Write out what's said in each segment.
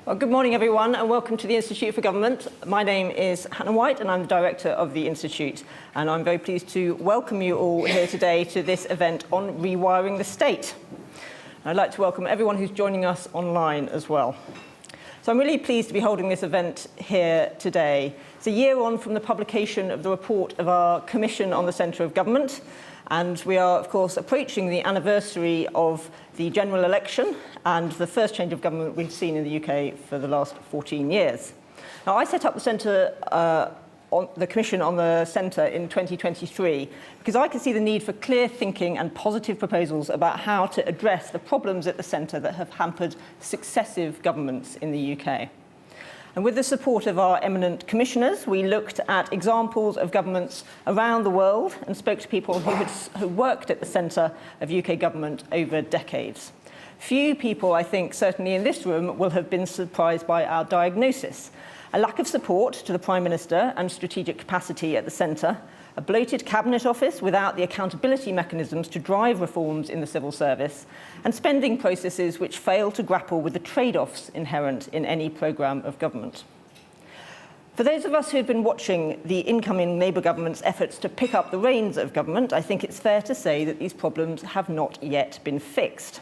Well, good morning, everyone, and welcome to the Institute for Government. My name is Hannah White, and I'm the director of the Institute. And I'm very pleased to welcome you all here today to this event on rewiring the state. I'd like to welcome everyone who's joining us online as well. So I'm really pleased to be holding this event here today. It's a year on from the publication of the report of our Commission on the Centre of Government. And we are, of course, approaching the anniversary of the general election and the first change of government we've seen in the UK for the last 14 years. Now, I set up the Centre, the Commission on the Centre in 2023 because I could see the need for clear thinking and positive proposals about how to address the problems at the centre that have hampered successive governments in the UK. And with the support of our eminent commissioners, we looked at examples of governments around the world and spoke to people who worked at the centre of UK government over decades. Few people, I think, certainly in this room, will have been surprised by our diagnosis. A lack of support to the Prime Minister and strategic capacity at the centre, a bloated cabinet office without the accountability mechanisms to drive reforms in the civil service, and spending processes which fail to grapple with the trade-offs inherent in any programme of government. For those of us who have been watching the incoming Labour government's efforts to pick up the reins of government, I think it's fair to say that these problems have not yet been fixed.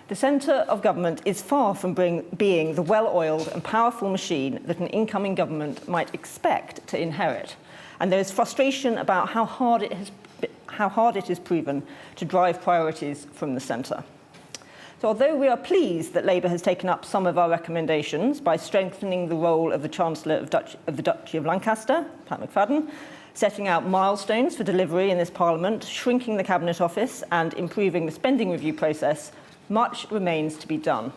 The centre of government is far from being the well-oiled and powerful machine that an incoming government might expect to inherit. And there is frustration about how hard it is proven to drive priorities from the centre. So although we are pleased that Labour has taken up some of our recommendations by strengthening the role of the Chancellor of the Duchy of Lancaster, Pat McFadden, setting out milestones for delivery in this Parliament, shrinking the Cabinet Office and improving the spending review process, much remains to be done.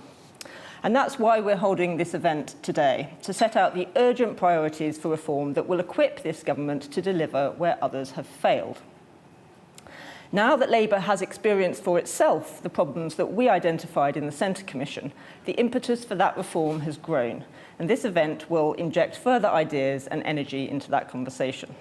And that's why we're holding this event today, to set out the urgent priorities for reform that will equip this government to deliver where others have failed. Now that Labour has experienced for itself the problems that we identified in the Centre Commission, the impetus for that reform has grown, and this event will inject further ideas and energy into that conversation.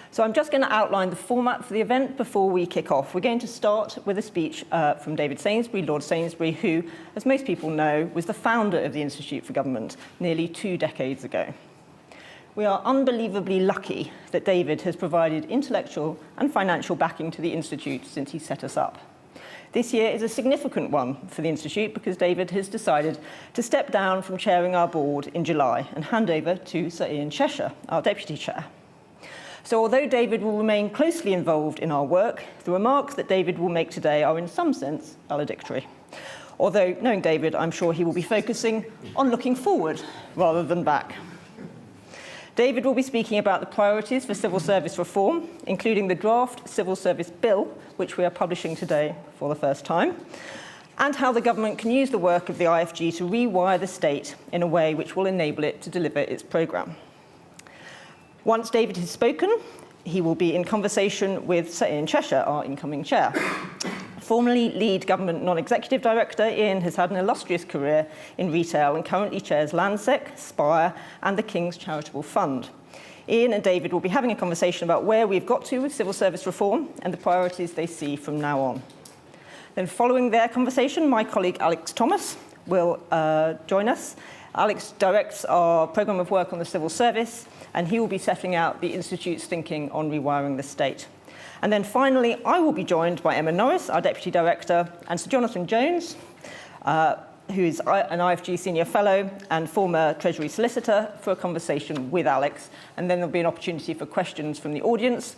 So I'm just going to outline the format for the event before we kick off. We're going to start with a speech from David Sainsbury, Lord Sainsbury, who, as most people know, was the founder of the Institute for Government nearly 2 decades ago. We are unbelievably lucky that David has provided intellectual and financial backing to the Institute since he set us up. This year is a significant one for the Institute because David has decided to step down from chairing our board in July and hand over to Sir Ian Cheshire, our deputy chair. So although David will remain closely involved in our work, the remarks that David will make today are in some sense valedictory. Although, knowing David, I'm sure he will be focusing on looking forward rather than back. David will be speaking about the priorities for civil service reform, including the draft Civil Service Bill, which we are publishing today for the first time, and how the government can use the work of the IFG to rewire the state in a way which will enable it to deliver its programme. Once David has spoken, he will be in conversation with Sir Ian Cheshire, our incoming chair. Formerly lead government non-executive director, Ian has had an illustrious career in retail and currently chairs Landsec, Spire and the King's Charitable Fund. Ian and David will be having a conversation about where we've got to with civil service reform and the priorities they see from now on. Then following their conversation, my colleague Alex Thomas will join us. Alex directs our programme of work on the civil service, and he will be setting out the Institute's thinking on rewiring the state. And then finally, I will be joined by Emma Norris, our Deputy Director, and Sir Jonathan Jones, who is an IFG Senior Fellow and former Treasury Solicitor, for a conversation with Alex. And then there'll be an opportunity for questions from the audience,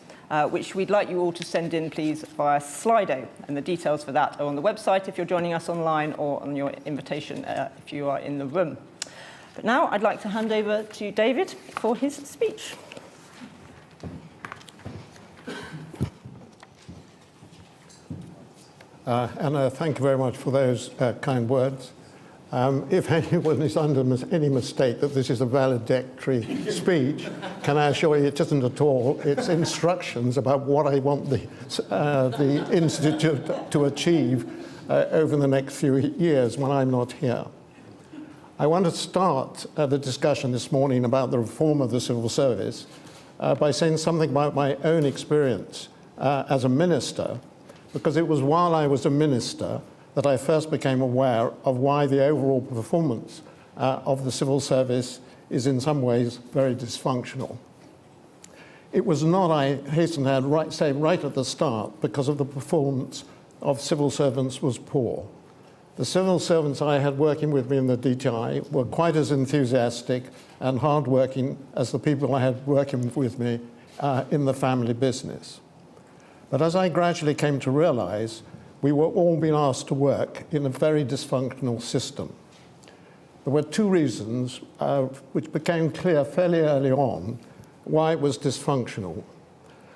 which we'd like you all to send in, please, via Slido. And the details for that are on the website if you're joining us online, or on your invitation if you are in the room. But now I'd like to hand over to David for his speech. Anna, thank you very much for those kind words. If anyone is under any mistake that this is a valedictory speech, can I assure you it isn't at all. It's instructions about what I want the Institute to achieve over the next few years when I'm not here. I want to start the discussion this morning about the reform of the civil service by saying something about my own experience as a minister, because it was while I was a minister that I first became aware of why the overall performance of the civil service is in some ways very dysfunctional. It was not, I hasten to add, say right at the start, because of the performance of civil servants was poor. The civil servants I had working with me in the DTI were quite as enthusiastic and hardworking as the people I had working with me in the family business. But as I gradually came to realize, we were all being asked to work in a very dysfunctional system. There were two reasons which became clear fairly early on why it was dysfunctional.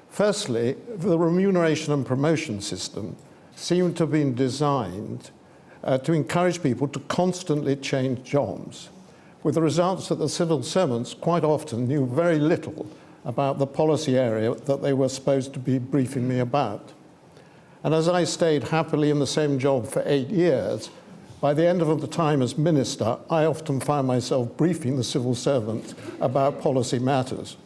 Firstly, the remuneration and promotion system seemed to have been designed to encourage people to constantly change jobs, with the results that the civil servants quite often knew very little about the policy area that they were supposed to be briefing me about. And as I stayed happily in the same job for 8 years, by the end of the time as minister, I often found myself briefing the civil servants about policy matters.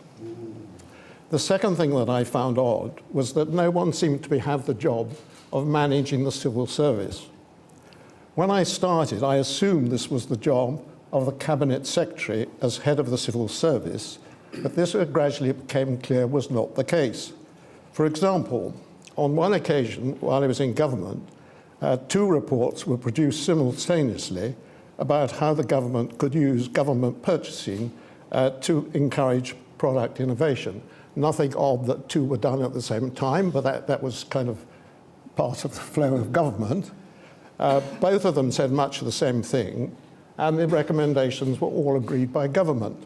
The second thing that I found odd was that no one seemed to have the job of managing the civil service. When I started, I assumed this was the job of the Cabinet Secretary as head of the civil service, but this gradually became clear was not the case. For example, on one occasion while I was in government, 2 reports were produced simultaneously about how the government could use government purchasing to encourage product innovation. Nothing odd that 2 were done at the same time, but that was kind of part of the flow of government. Both of them said much of the same thing, and the recommendations were all agreed by government.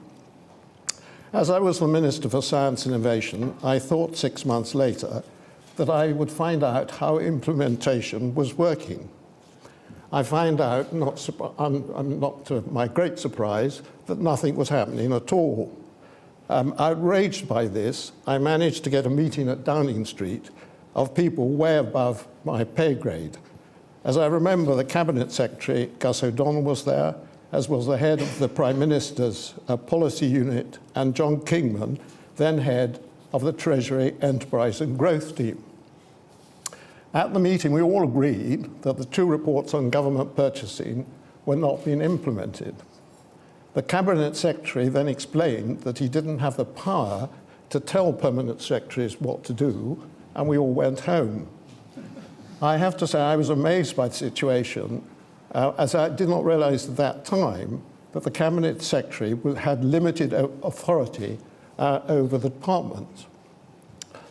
As I was the Minister for Science and Innovation, I thought 6 months later that I would find out how implementation was working. I found out, not to my great surprise, that nothing was happening at all. Outraged by this, I managed to get a meeting at Downing Street of people way above my pay grade. As I remember, the Cabinet Secretary, Gus O'Donnell, was there, as was the head of the Prime Minister's policy unit, and John Kingman, then head of the Treasury Enterprise and Growth team. At the meeting, we all agreed that the 2 reports on government purchasing were not being implemented. The Cabinet Secretary then explained that he didn't have the power to tell permanent secretaries what to do, and we all went home. I have to say I was amazed by the situation, as I did not realize at that time that the Cabinet Secretary had limited authority over the department.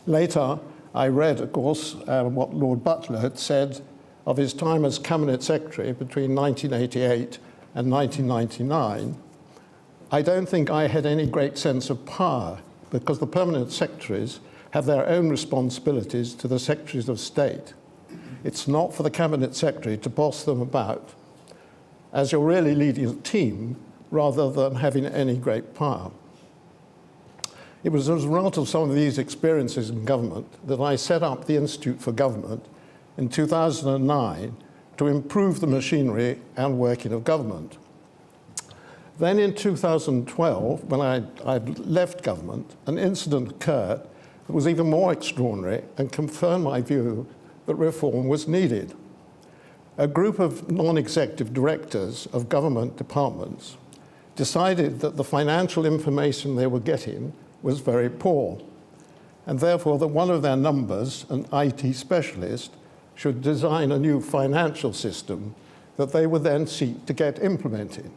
Later, I read, of course, what Lord Butler had said of his time as Cabinet Secretary between 1988 and 1999. I don't think I had any great sense of power, because the permanent secretaries have their own responsibilities to the Secretaries of State. It's not for the Cabinet Secretary to boss them about, as you're really leading a team rather than having any great power. It was as a result of some of these experiences in government that I set up the Institute for Government in 2009 to improve the machinery and working of government. Then in 2012, when I'd left government, an incident occurred that was even more extraordinary and confirmed my view that reform was needed. A group of non-executive directors of government departments decided that the financial information they were getting was very poor, and therefore that one of their numbers, an IT specialist, should design a new financial system that they would then seek to get implemented.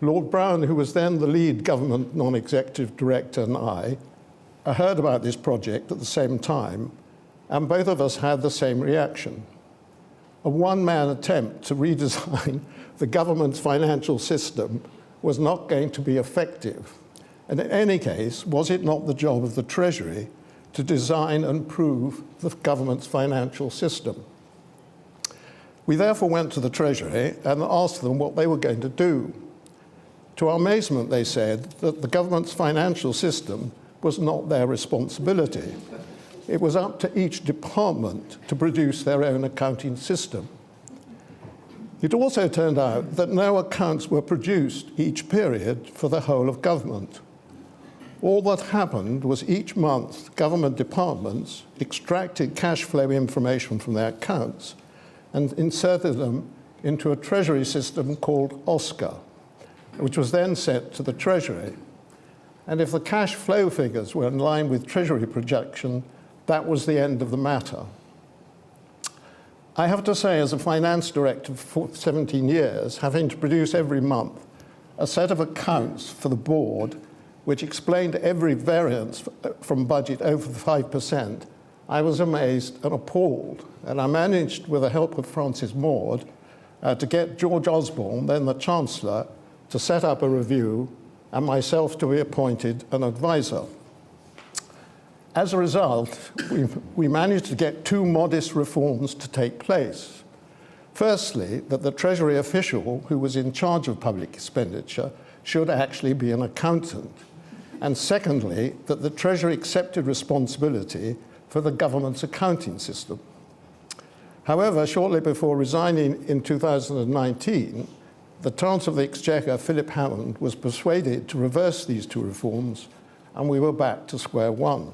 Lord Brown, who was then the lead government non-executive director, and I heard about this project at the same time, and both of us had the same reaction. A one-man attempt to redesign the government's financial system was not going to be effective. And in any case, was it not the job of the Treasury to design and improve the government's financial system? We therefore went to the Treasury and asked them what they were going to do. To our amazement, they said that the government's financial system was not their responsibility. It was up to each department to produce their own accounting system. It also turned out that no accounts were produced each period for the whole of government. All that happened was each month, government departments extracted cash flow information from their accounts and inserted them into a treasury system called OSCAR. which was then sent to the Treasury. And if the cash flow figures were in line with Treasury projection, that was the end of the matter. I have to say, as a finance director for 17 years, having to produce every month a set of accounts for the board which explained every variance from budget over 5%, I was amazed and appalled. And I managed, with the help of Francis Maud, to get George Osborne, then the Chancellor, to set up a review and myself to be appointed an advisor. As a result, we managed to get two modest reforms to take place. Firstly, that the Treasury official who was in charge of public expenditure should actually be an accountant. And secondly, that the Treasury accepted responsibility for the government's accounting system. However, shortly before resigning in 2019, the Chancellor of the Exchequer, Philip Hammond, was persuaded to reverse these two reforms, and we were back to square one.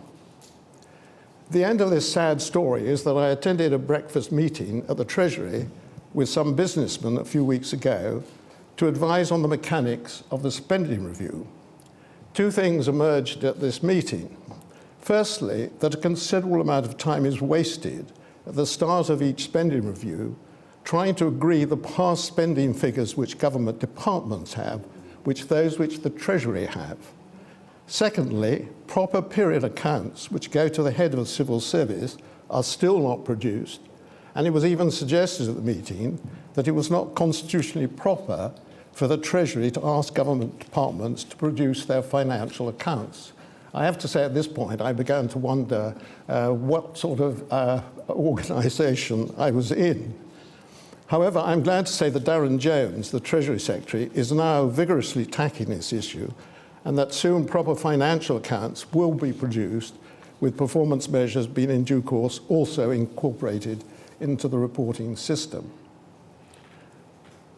The end of this sad story is that I attended a breakfast meeting at the Treasury with some businessmen a few weeks ago to advise on the mechanics of the spending review. Two things emerged at this meeting. Firstly, that a considerable amount of time is wasted at the start of each spending review trying to agree the past spending figures which government departments have, which the Treasury have. Secondly, proper period accounts which go to the head of the civil service are still not produced, and it was even suggested at the meeting that it was not constitutionally proper for the Treasury to ask government departments to produce their financial accounts. I have to say at this point I began to wonder what sort of organisation I was in. However, I'm glad to say that Darren Jones, the Treasury Secretary, is now vigorously tackling this issue, and that soon proper financial accounts will be produced, with performance measures being in due course also incorporated into the reporting system.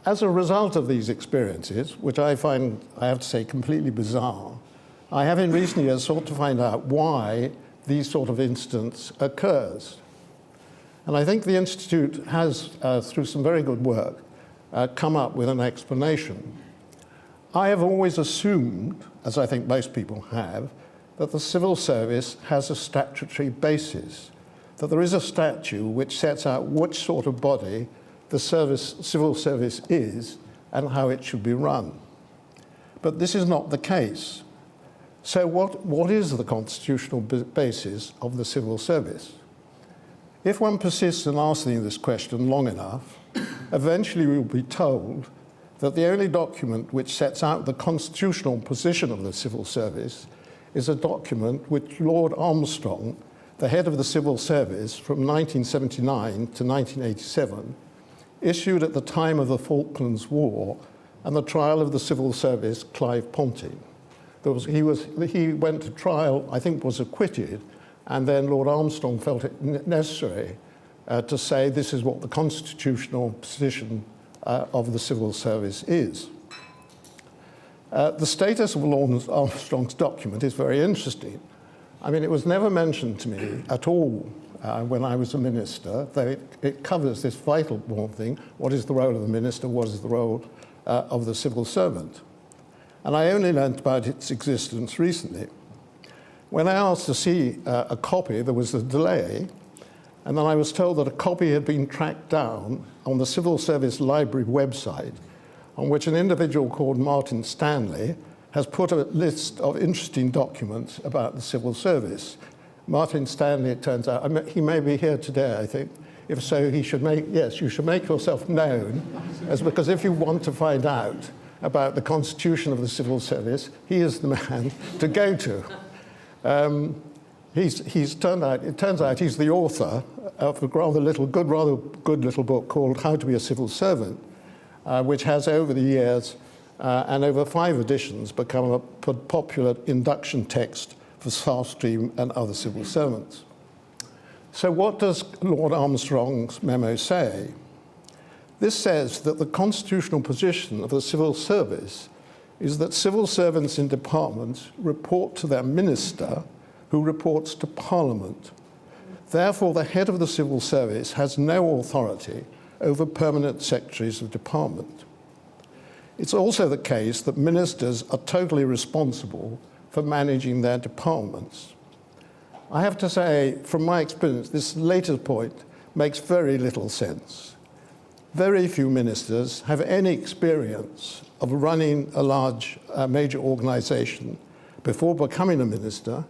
As a result of these experiences, which I find, I have to say, completely bizarre, I have in recent years sought to find out why these sort of incidents occurs. And I think the Institute has, through some very good work, come up with an explanation. I have always assumed, as I think most people have, that the civil service has a statutory basis, that there is a statute which sets out which sort of body the civil service is and how it should be run. But this is not the case. So what is the constitutional basis of the civil service? If one persists in asking this question long enough, eventually we will be told that the only document which sets out the constitutional position of the civil service is a document which Lord Armstrong, the head of the civil service from 1979 to 1987, issued at the time of the Falklands War and the trial of the civil service Clive Ponting. He went to trial, I think was acquitted, and then Lord Armstrong felt it necessary to say this is what the constitutional position of the civil service is. The status of Lord Armstrong's document is very interesting. I mean, it was never mentioned to me at all when I was a minister, though it covers this vital thing: what is the role of the minister, what is the role of the civil servant? And I only learnt about its existence recently. When I asked to see a copy, there was a delay, and then I was told that a copy had been tracked down on the Civil Service Library website, on which an individual called Martin Stanley has put a list of interesting documents about the civil service. Martin Stanley, it turns out, he may be here today, I think. If so, you should make yourself known, because if you want to find out about the constitution of the civil service, he is the man to go to. It turns out he's the author of a rather good little book called How to be a Civil Servant, which has over the years and over 5 editions become a popular induction text for staff stream and other civil servants. So what does Lord Armstrong's memo say? This says that the constitutional position of the civil service is that civil servants in departments report to their minister, who reports to Parliament. Therefore, the head of the civil service has no authority over permanent secretaries of department. It's also the case that ministers are totally responsible for managing their departments. I have to say, from my experience, this later point makes very little sense. Very few ministers have any experience of running a large, major organisation before becoming a minister,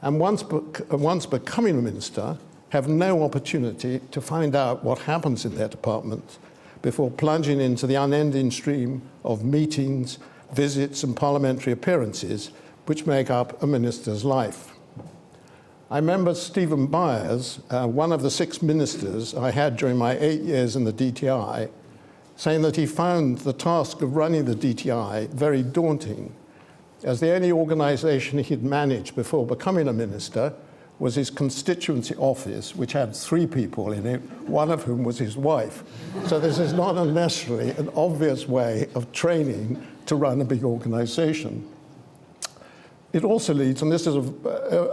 and once becoming a minister, have no opportunity to find out what happens in their department before plunging into the unending stream of meetings, visits, and parliamentary appearances which make up a minister's life. I remember Stephen Byers, one of the 6 ministers I had during my 8 years in the DTI, saying that he found the task of running the DTI very daunting, as the only organisation he'd managed before becoming a minister was his constituency office, which had 3 people in it, one of whom was his wife. So this is not necessarily an obvious way of training to run a big organisation. It also leads, and this is,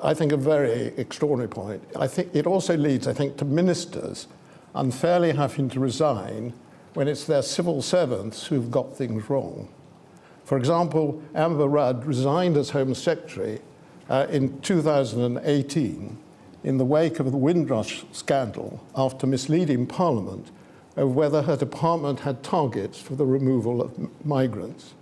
I think, a very extraordinary point, I think it also leads, to ministers unfairly having to resign when it's their civil servants who've got things wrong. For example, Amber Rudd resigned as Home Secretary in 2018 in the wake of the Windrush scandal after misleading Parliament over whether her department had targets for the removal of migrants.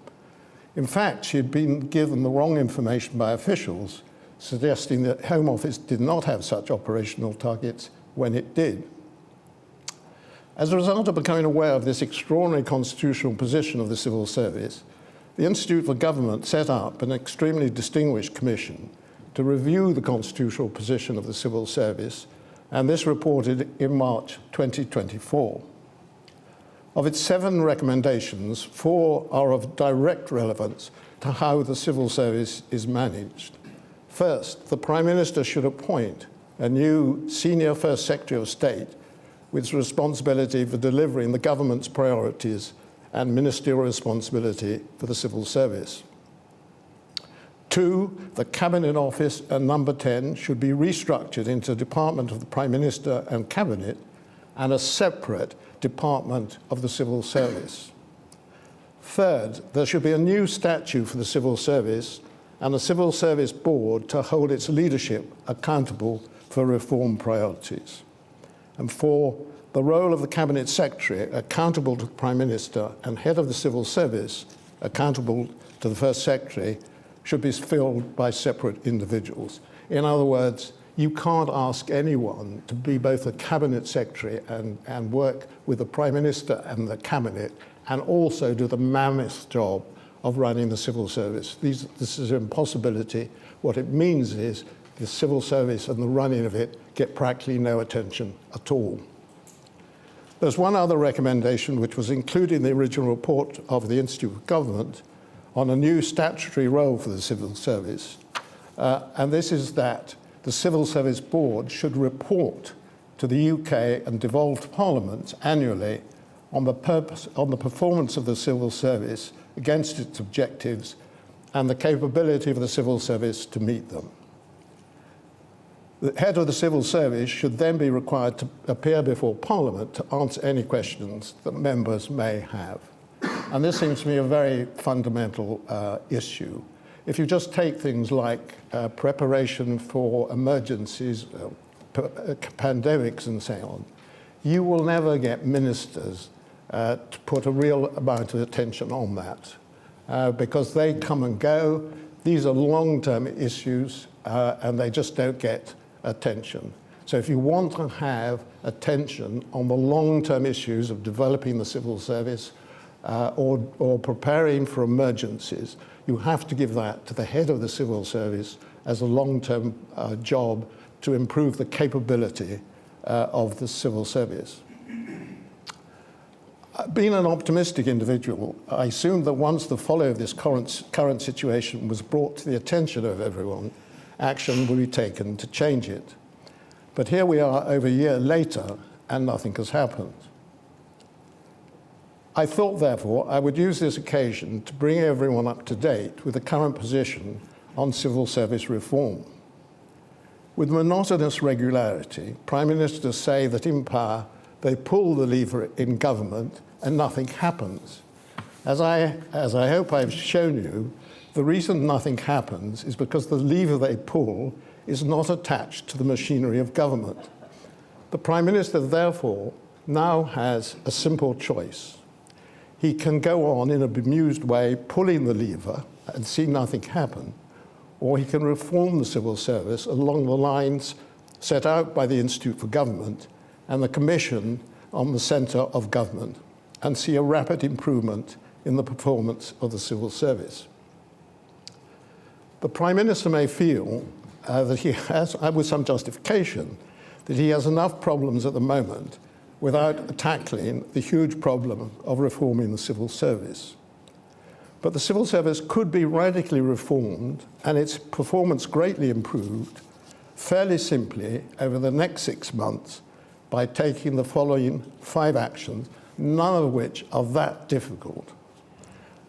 In fact, she had been given the wrong information by officials, suggesting that Home Office did not have such operational targets when it did. As a result of becoming aware of this extraordinary constitutional position of the civil service, the Institute for Government set up an extremely distinguished commission to review the constitutional position of the civil service, and this reported in March 2024. Of its 7 recommendations, 4 are of direct relevance to how the civil service is managed. First, the Prime Minister should appoint a new senior First Secretary of State with responsibility for delivering the government's priorities and ministerial responsibility for the civil service. 2, the Cabinet Office and Number 10 should be restructured into a Department of the Prime Minister and Cabinet and a separate Department of the Civil Service. Third, there should be a new statute for the Civil Service and a Civil Service Board to hold its leadership accountable for reform priorities. And 4, the role of the Cabinet Secretary, accountable to the Prime Minister, and head of the Civil Service, accountable to the First Secretary, should be filled by separate individuals. In other words, you can't ask anyone to be both a Cabinet Secretary and work with the Prime Minister and the Cabinet and also do the mammoth job of running the civil service. This is an impossibility. What it means is the civil service and the running of it get practically no attention at all. There's one other recommendation which was included in the original report of the Institute of Government on a new statutory role for the civil service, and this is that the Civil Service Board should report to the UK and devolved parliaments annually on the performance of the civil service against its objectives and the capability of the civil service to meet them. The head of the civil service should then be required to appear before Parliament to answer any questions that members may have. And this seems to me a very fundamental issue. If you just take things like preparation for emergencies, pandemics and so on, you will never get ministers to put a real amount of attention on that because they come and go. These are long-term issues and they just don't get attention. So if you want to have attention on the long-term issues of developing the civil service or preparing for emergencies, you have to give that to the head of the civil service as a long-term job to improve the capability of the civil service. Being an optimistic individual, I assumed that once the follow of this current situation was brought to the attention of everyone, action will be taken to change it. But here we are over a year later, and nothing has happened. I thought, therefore, I would use this occasion to bring everyone up to date with the current position on civil service reform. With monotonous regularity, Prime Ministers say that in power they pull the lever in government and nothing happens. As I hope I've shown you, the reason nothing happens is because the lever they pull is not attached to the machinery of government. The Prime Minister, therefore, now has a simple choice. He can go on in a bemused way, pulling the lever and see nothing happen, or he can reform the civil service along the lines set out by the Institute for Government and the Commission on the Centre of Government, and see a rapid improvement in the performance of the civil service. The Prime Minister may feel that he has, with some justification, that he has enough problems at the moment without tackling the huge problem of reforming the civil service. But the civil service could be radically reformed and its performance greatly improved fairly simply over the next 6 months by taking the following 5 actions, none of which are that difficult.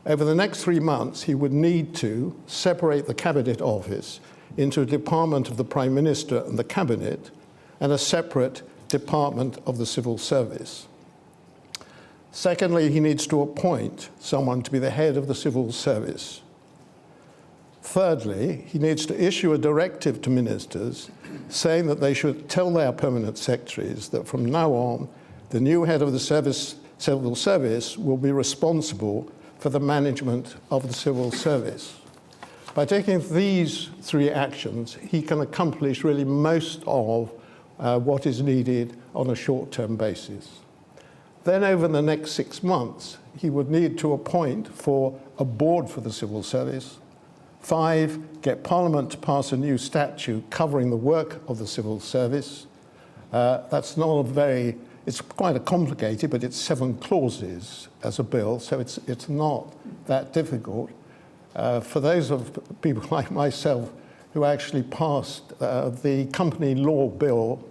Over the next 3 months, he would need to separate the Cabinet Office into a department of the Prime Minister and the Cabinet and a separate department of the civil service. Secondly, he needs to appoint someone to be the head of the civil service. Thirdly, he needs to issue a directive to ministers saying that they should tell their permanent secretaries that from now on, the new head of the civil service will be responsible for the management of the civil service. By taking these 3 actions, he can accomplish really most of what is needed on a short-term basis. Then over the next 6 months, he would need to appoint for a board for the civil service. 5, get Parliament to pass a new statute covering the work of the civil service. That's not a very, it's quite a complicated, but it's 7 clauses as a bill, so it's not that difficult. For those of people like myself who actually passed the Company Law Bill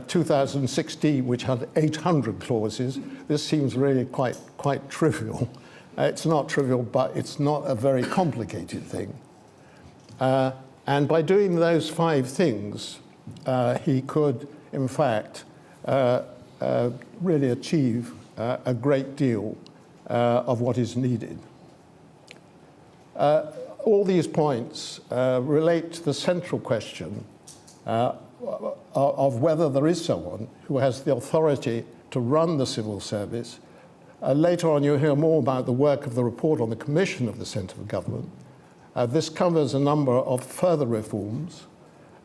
2016, which had 800 clauses, this seems really quite trivial. It's not trivial, but it's not a very complicated thing. And by doing those 5 things, he could, in fact, really achieve a great deal of what is needed. All these points relate to the central question of whether there is someone who has the authority to run the civil service. Later on, you'll hear more about the work of the report on the Commission of the Centre for Government. This covers a number of further reforms,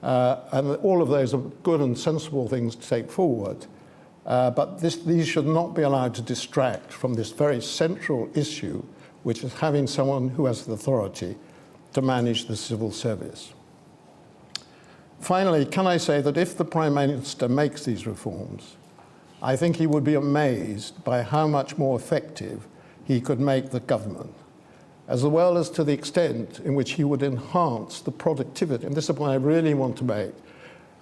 and all of those are good and sensible things to take forward. But these should not be allowed to distract from this very central issue, which is having someone who has the authority to manage the civil service. Finally, can I say that if the Prime Minister makes these reforms, I think he would be amazed by how much more effective he could make the government, as well as to the extent in which he would enhance the productivity, and this is the point I really want to make,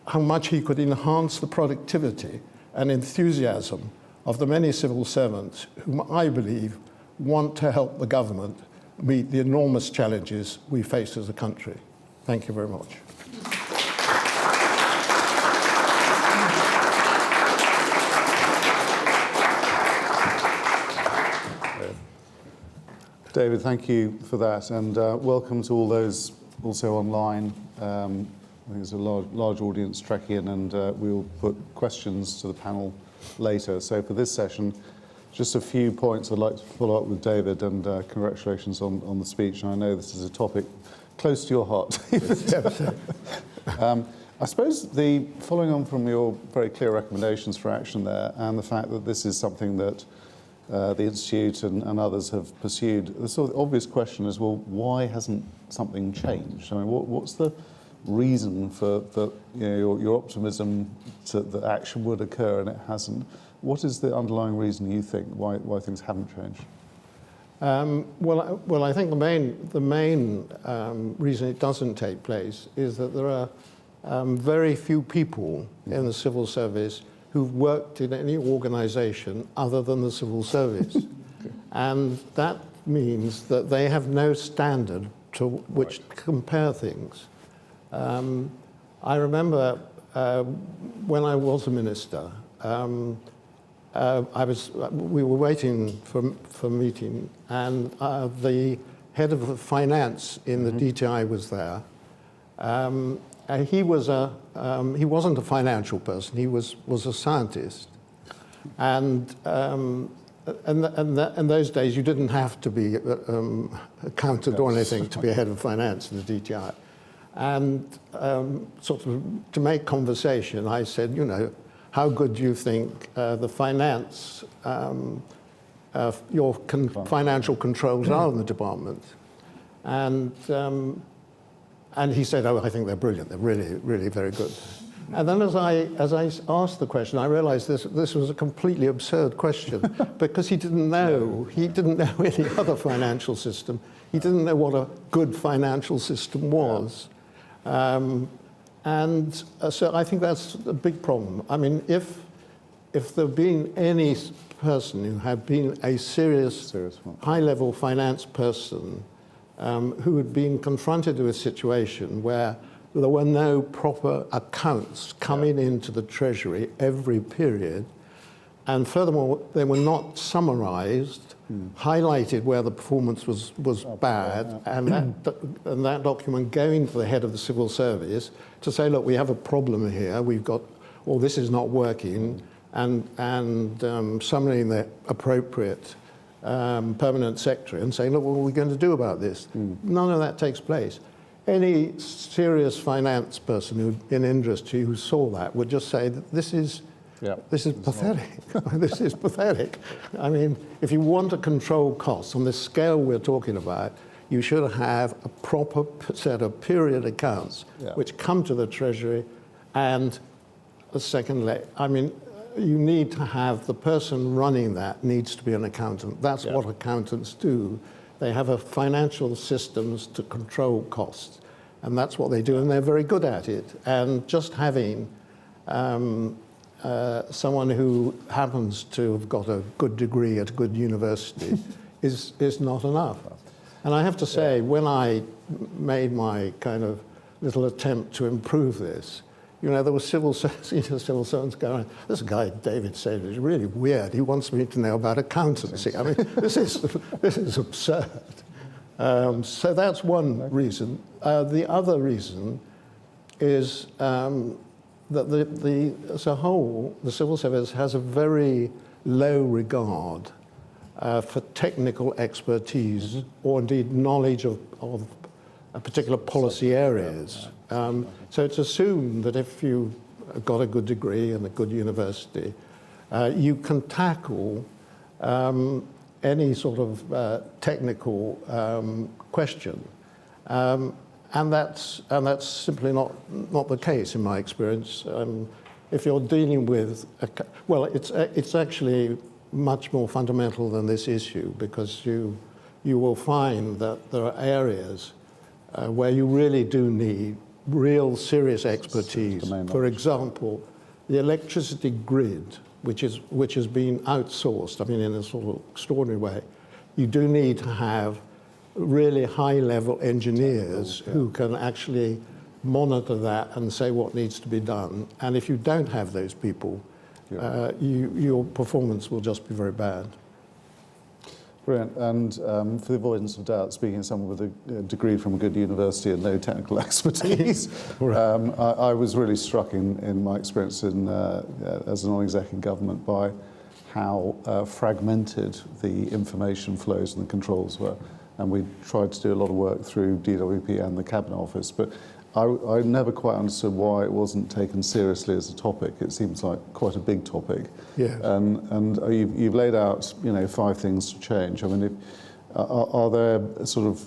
how much he could enhance the productivity and enthusiasm of the many civil servants whom I believe want to help the government meet the enormous challenges we face as a country. Thank you very much. David, thank you for that, and welcome to all those also online. I think there's a large audience tracking in, and we'll put questions to the panel later. So for this session, just a few points I'd like to follow up with David, and congratulations on the speech. And I know this is a topic close to your heart. I suppose following on from your very clear recommendations for action there, and the fact that this is something that the Institute and others have pursued, the sort of obvious question is, well, why hasn't something changed? I mean, what's the reason for your optimism that action would occur and it hasn't? What is the underlying reason, you think, why things haven't changed? Well, I think the main reason it doesn't take place is that there are very few people in the civil service who've worked in any organisation other than the civil service. Okay. And that means that they have no standard to which to compare things. I remember when I was a minister, we were waiting for a meeting, and the head of finance in the DTI was there. He wasn't a financial person. He was a scientist, and in those days you didn't have to be accountant or anything to be a head of finance in the DTI. And sort of to make conversation, I said, how good do you think the finance, your financial controls are in the department? And he said, oh, I think they're brilliant. They're really, really very good. And then as I asked the question, I realized this was a completely absurd question because he didn't know. He didn't know any other financial system. He didn't know what a good financial system was. And so I think that's a big problem. I mean, if there had been any person who had been a serious high-level finance person who had been confronted with a situation where there were no proper accounts coming into the Treasury every period, and furthermore, they were not summarized, highlighted where the performance was bad, and that document going to the head of the civil service to say, look, we have a problem here, we've got, or this is not working, and summoning the appropriate permanent secretary and saying, look, what are we going to do about this? None of that takes place. Any serious finance person in industry who saw that would just say that this is pathetic. This is pathetic. I mean, if you want to control costs on the scale we're talking about, you should have a proper set of period accounts which come to the Treasury, and secondly, I mean, you need to have the person running that needs to be an accountant. That's what accountants do. They have a financial systems to control costs, and that's what they do, and they're very good at it. And just having someone who happens to have got a good degree at a good university is not enough. And I have to say, when I made my kind of little attempt to improve this, there were senior civil servants going, this guy, David Sainsbury, is really weird. He wants me to know about accountancy. I mean, this is absurd. So that's one reason. The other reason is that as a whole, the civil service has a very low regard for technical expertise or indeed knowledge of particular policy areas. So it's assumed that if you've got a good degree and a good university, you can tackle any sort of technical question. And that's simply not the case in my experience. If you're dealing with, it's actually much more fundamental than this issue, because you will find that there are areas where you really do need real serious expertise. For example, the electricity grid, which has been outsourced, I mean, in a sort of extraordinary way, you do need to have really high-level engineers who can actually monitor that and say what needs to be done. And if you don't have those people, your performance will just be very bad. Brilliant. And for the avoidance of doubt, speaking as someone with a degree from a good university and no technical expertise, I was really struck in my experience as a non-exec in government by how fragmented the information flows and the controls were. And we tried to do a lot of work through DWP and the Cabinet Office, but I never quite understood why it wasn't taken seriously as a topic. It seems like quite a big topic. Yes. And you've laid out, 5 things to change. I mean, are there sort of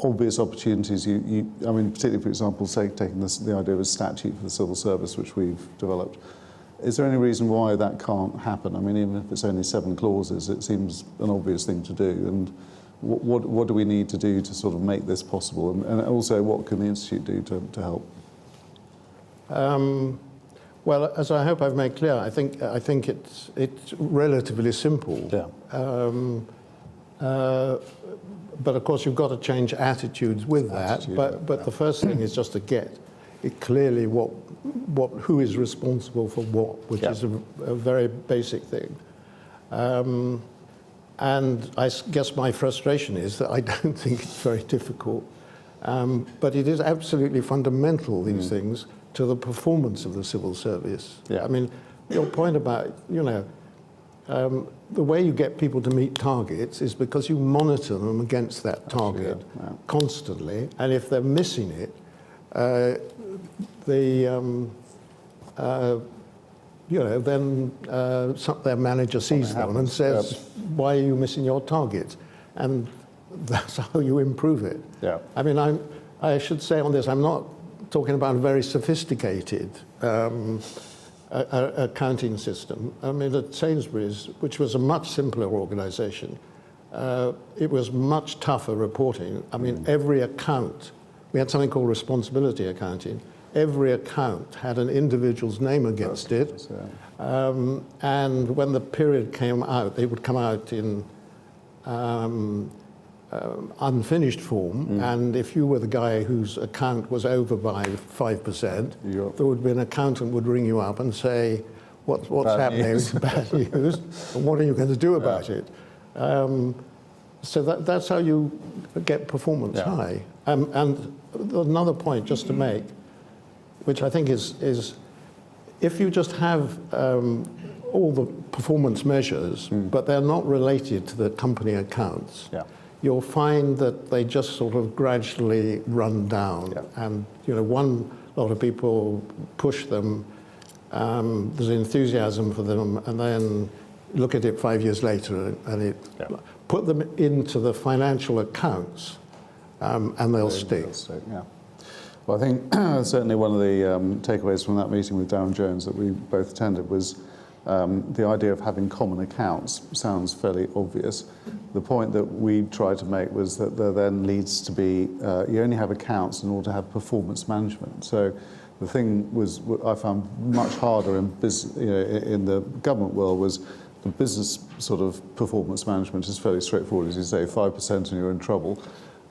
obvious opportunities? I mean, particularly, for example, say taking the idea of a statute for the civil service, which we've developed. Is there any reason why that can't happen? I mean, even if it's only 7 clauses, it seems an obvious thing to do. And what do we need to do to sort of make this possible? And also, what can the Institute do to help? Well, as I hope I've made clear, I think it's relatively simple. Yeah. But of course, you've got to change attitudes with that. But the first thing is just to get it clearly who is responsible for what, which is a very basic thing. And guess my frustration is that I don't think it's very difficult. But it is absolutely fundamental, these things, to the performance of the civil service. Yeah. I mean, your point about, the way you get people to meet targets is because you monitor them against that target constantly. And if they're missing it, then their manager sees them and says, why are you missing your target? And that's how you improve it. Yeah. I mean, I should say on this, I'm not talking about a very sophisticated accounting system. I mean, at Sainsbury's, which was a much simpler organisation, it was much tougher reporting. I mean, every account, we had something called responsibility accounting. Every account had an individual's name against it. And when the period came out, they would come out in unfinished form, and if you were the guy whose account was over by 5%, there would be an accountant would ring you up and say, what's happening? Bad news. And what are you going to do about it? So that's how you get performance high. And another point just to make, which I think is if you just have all the performance measures, but they're not related to the company accounts, you'll find that they just sort of gradually run down. And one lot of people push them, there's enthusiasm for them, and then look at it 5 years later and it put them into the financial accounts, and they'll stick. Well, I think certainly one of the takeaways from that meeting with Darren Jones that we both attended was the idea of having common accounts sounds fairly obvious. The point that we tried to make was that there then needs to be, you only have accounts in order to have performance management. So the thing was, I found much harder in the government world was the business sort of performance management is fairly straightforward. As you say, 5% and you're in trouble.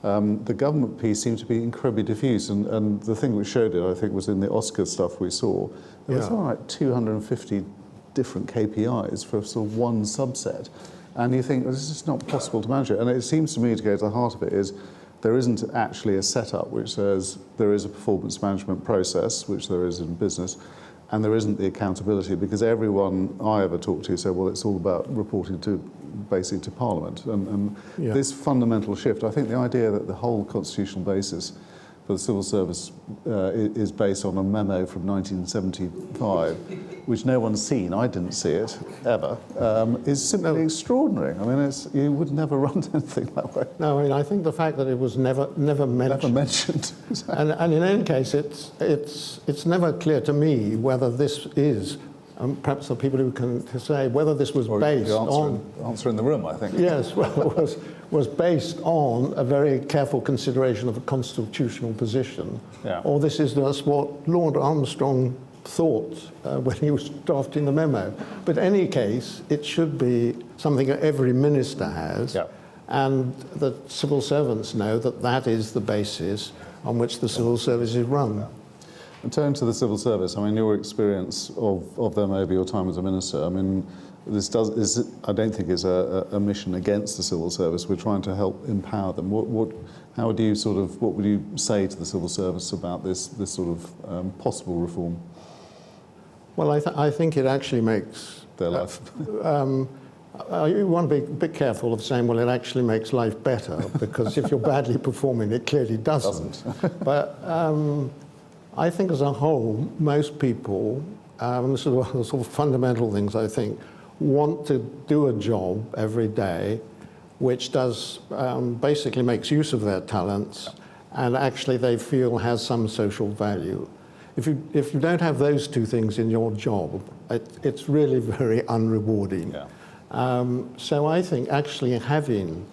The government piece seemed to be incredibly diffuse, and the thing which showed it, I think, was in the Oscar stuff we saw. There was something like 250 different KPIs for sort of one subset, and you think, well, this is not possible to manage it. And it seems to me to go to the heart of it is there isn't actually a setup which says there is a performance management process, which there is in business, and there isn't the accountability, because everyone I ever talked to said, well, it's all about reporting to basically to Parliament. And this fundamental shift, I think the idea that the whole constitutional basis for the civil service is based on a memo from 1975, which no one's seen, I didn't see it, ever, is simply extraordinary. I mean, you would never run anything that way. No, I mean, I think the fact that it was never mentioned. Never mentioned. and in any case, it's never clear to me whether this is, perhaps the people who can say, whether this was based on... Answer in the room, I think. Yes, well, was based on a very careful consideration of a constitutional position. Or this is just what Lord Armstrong thought when he was drafting the memo. But in any case, it should be something that every minister has, and the civil servants know that that is the basis on which the civil service is run. And turning to the civil service, I mean, your experience of them over your time as a minister, I mean, I don't think is a mission against the civil service. We're trying to help empower them. What would you say to the civil service about this sort of possible reform? Well, I think it actually makes their life. You want to be a bit careful of saying, well, it actually makes life better, because if you're badly performing, it clearly doesn't. But I think as a whole, most people, this is one of the sort of fundamental things I think, want to do a job every day which does basically makes use of their talents and actually they feel has some social value. If you don't have those two things in your job, it's really very unrewarding. So I think actually having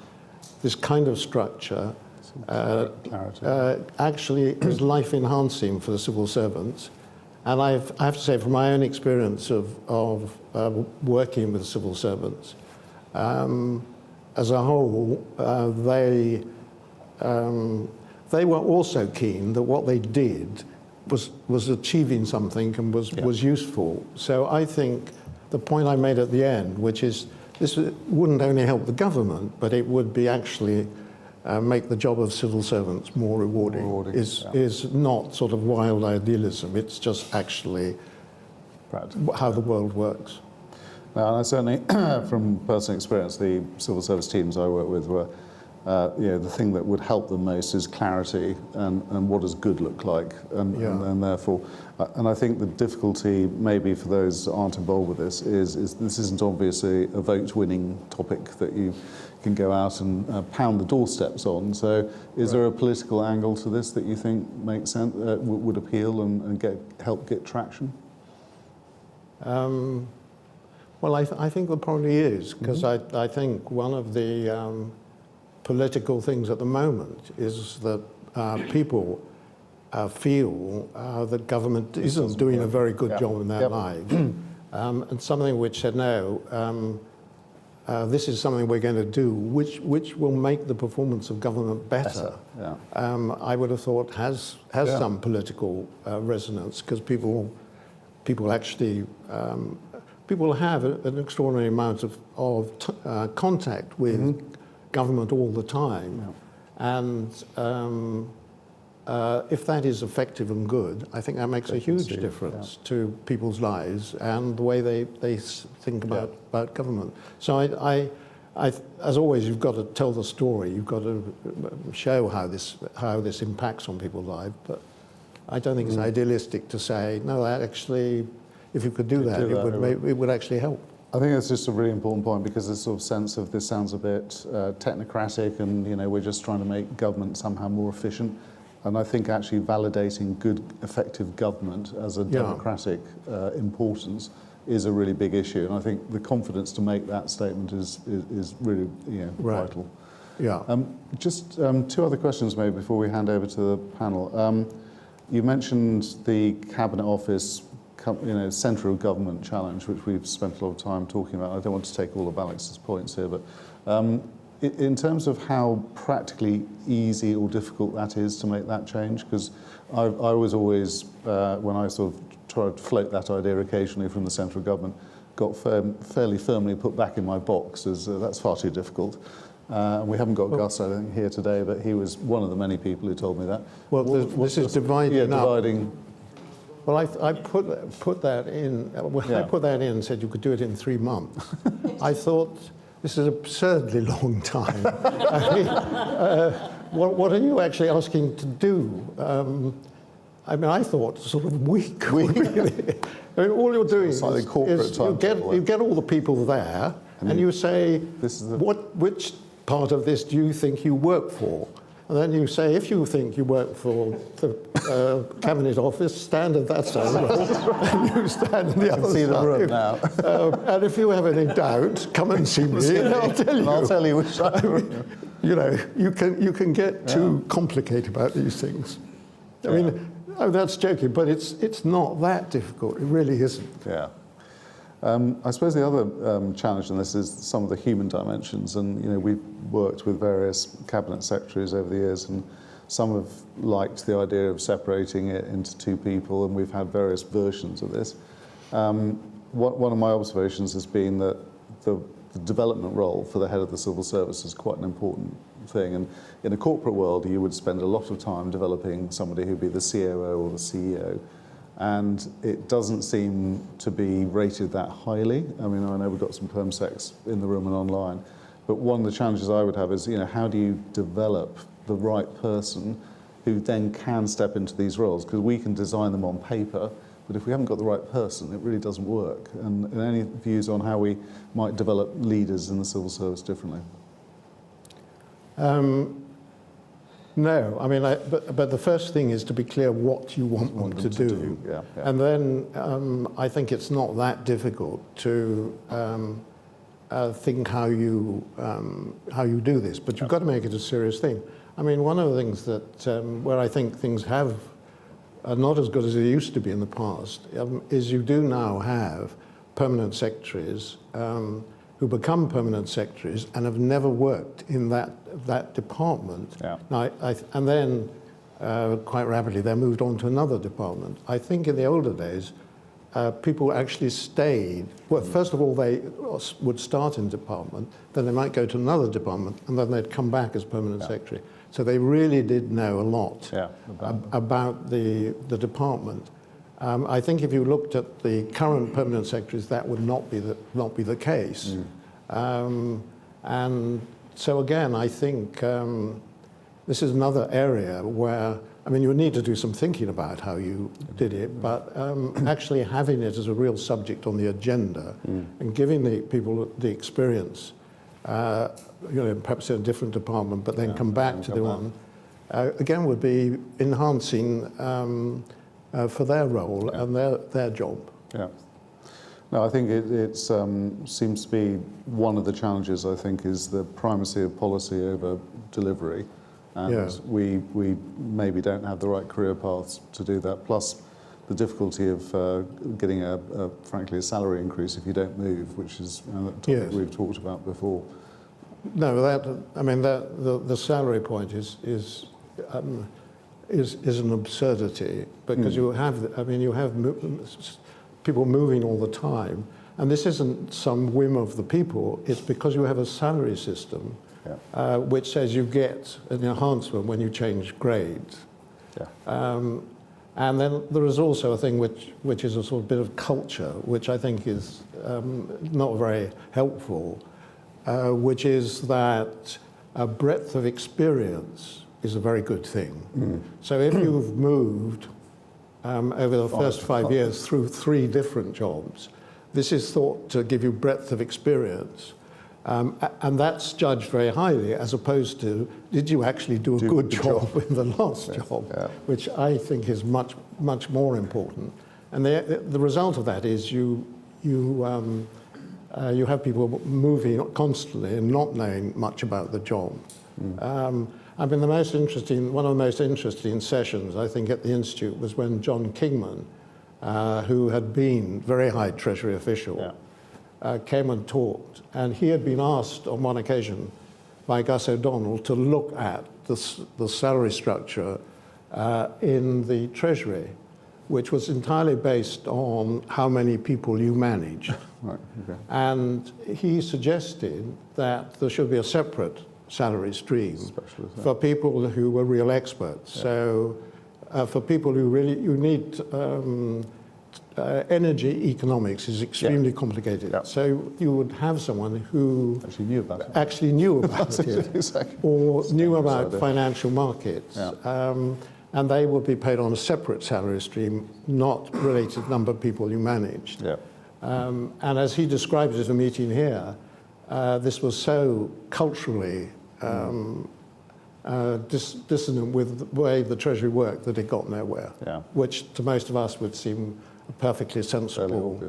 this kind of structure actually is life enhancing for the civil servants. And I have to say, from my own experience of working with civil servants, as a whole, they were also keen that what they did was achieving something and was useful. So I think the point I made at the end, which is this wouldn't only help the government, but it would be actually make the job of civil servants more rewarding. Is not sort of wild idealism. It's just actually how the world works. Now, and I certainly, from personal experience, the civil service teams I work with were, the thing that would help them most is clarity and what does good look like, and therefore, and I think the difficulty maybe for those that aren't involved with this is this isn't obviously a vote-winning topic that you can go out and pound the doorsteps on. So, is there a political angle to this that you think makes sense, would appeal and help get traction? Well, I think there probably is, because I think one of the political things at the moment is that people feel that government isn't doing a very good job in their lives. And something which said, no, this is something we're going to do, which will make the performance of government better. I would have thought has some political resonance, because people actually people have an extraordinary amount of contact with government all the time, and if that is effective and good, I think that makes a huge difference to people's lives and the way they think about government. So I, as always, you've got to tell the story. You've got to show how this impacts on people's lives. But I don't think it's idealistic to say no. That actually, if you could do that, it would actually help. I think that's just a really important point, because this sort of sense of this sounds a bit technocratic, and we're just trying to make government somehow more efficient. And I think actually validating good, effective government as a democratic importance is a really big issue. And I think the confidence to make that statement is really vital. Just two other questions maybe before we hand over to the panel. You mentioned the Cabinet Office central government challenge, which we've spent a lot of time talking about. I don't want to take all of Alex's points here, but in terms of how practically easy or difficult that is to make that change, because I was always, when I sort of tried to float that idea occasionally from the central government, got fairly firmly put back in my box as that's far too difficult. We haven't got Gus, I think, here today, but he was one of the many people who told me that. Well, this is dividing up. Dividing. Well, I put that in. When I put that in and said you could do it in 3 months, I thought this is an absurdly long time. I mean, what are you actually asking to do? I mean, I thought sort of week. Really. I mean, all you're doing is you get all the people there, and you say, which part of this do you think you work for? And then you say, if you think you work for the Cabinet Office, stand at that side of the room, and you stand on the other side. See the room now. And if you have any doubt, come and see me, and I'll tell you. I'll tell you which side. You can get too complicated about these things. I mean, that's joking, but it's not that difficult. It really isn't. Yeah. I suppose the other challenge in this is some of the human dimensions, and we've worked with various cabinet secretaries over the years, and some have liked the idea of separating it into 2 people, and we've had various versions of this. One of my observations has been that the development role for the head of the civil service is quite an important thing, and in a corporate world you would spend a lot of time developing somebody who'd be the COO or the CEO. And it doesn't seem to be rated that highly. I mean, I know we've got some permsecs in the room and online, but one of the challenges I would have is, how do you develop the right person who then can step into these roles? Because we can design them on paper, but if we haven't got the right person, it really doesn't work. And any views on how we might develop leaders in the civil service differently? No, I mean, but the first thing is to be clear what you want them to do. And then I think it's not that difficult to think how you do this, but you've got to make it a serious thing. I mean, one of the things that where I think things are not as good as they used to be in the past is you do now have permanent secretaries who become permanent secretaries and have never worked in that department. Now, and then quite rapidly they're moved on to another department. I think in the older days, people actually stayed. Well, first of all, they would start in department, then they might go to another department, and then they'd come back as permanent secretary. So they really did know a lot about the department. I think if you looked at the current permanent secretaries, that would not be the case. And so again, I think this is another area where, I mean, you would need to do some thinking about how you did it, but actually having it as a real subject on the agenda and giving the people the experience, perhaps in a different department, but then come back to the one, again, would be enhancing for their role and their job. Yeah. No, I think it seems to be one of the challenges, I think, is the primacy of policy over delivery. And we maybe don't have the right career paths to do that, plus the difficulty of getting, frankly, a salary increase if you don't move, which is a topic we've talked about before. No, the salary point is an absurdity, because you have people moving all the time, and this isn't some whim of the people. It's because you have a salary system which says you get an enhancement when you change grades. And then there is also a thing which is a sort of bit of culture, which I think is not very helpful, which is that a breadth of experience is a very good thing. So if you've moved over the first 5 years through 3 different jobs, this is thought to give you breadth of experience. And that's judged very highly, as opposed to, did you actually do a good job in the last job, which I think is much, much more important. And the result of that is you have people moving constantly and not knowing much about the job. I mean, one of the most interesting sessions, I think, at the Institute was when John Kingman, who had been very high Treasury official, came and talked, and he had been asked on one occasion by Gus O'Donnell to look at the salary structure in the Treasury, which was entirely based on how many people you managed. And he suggested that there should be a separate salary stream for people who were real experts. So for people who really, you need energy economics is extremely complicated. So you would have someone who actually knew about it, or knew about financial markets. And they would be paid on a separate salary stream, not related to the number of people you managed. And as he describes it at a meeting here, this was so culturally dissonant with the way the Treasury worked that it got nowhere, which to most of us would seem perfectly sensible.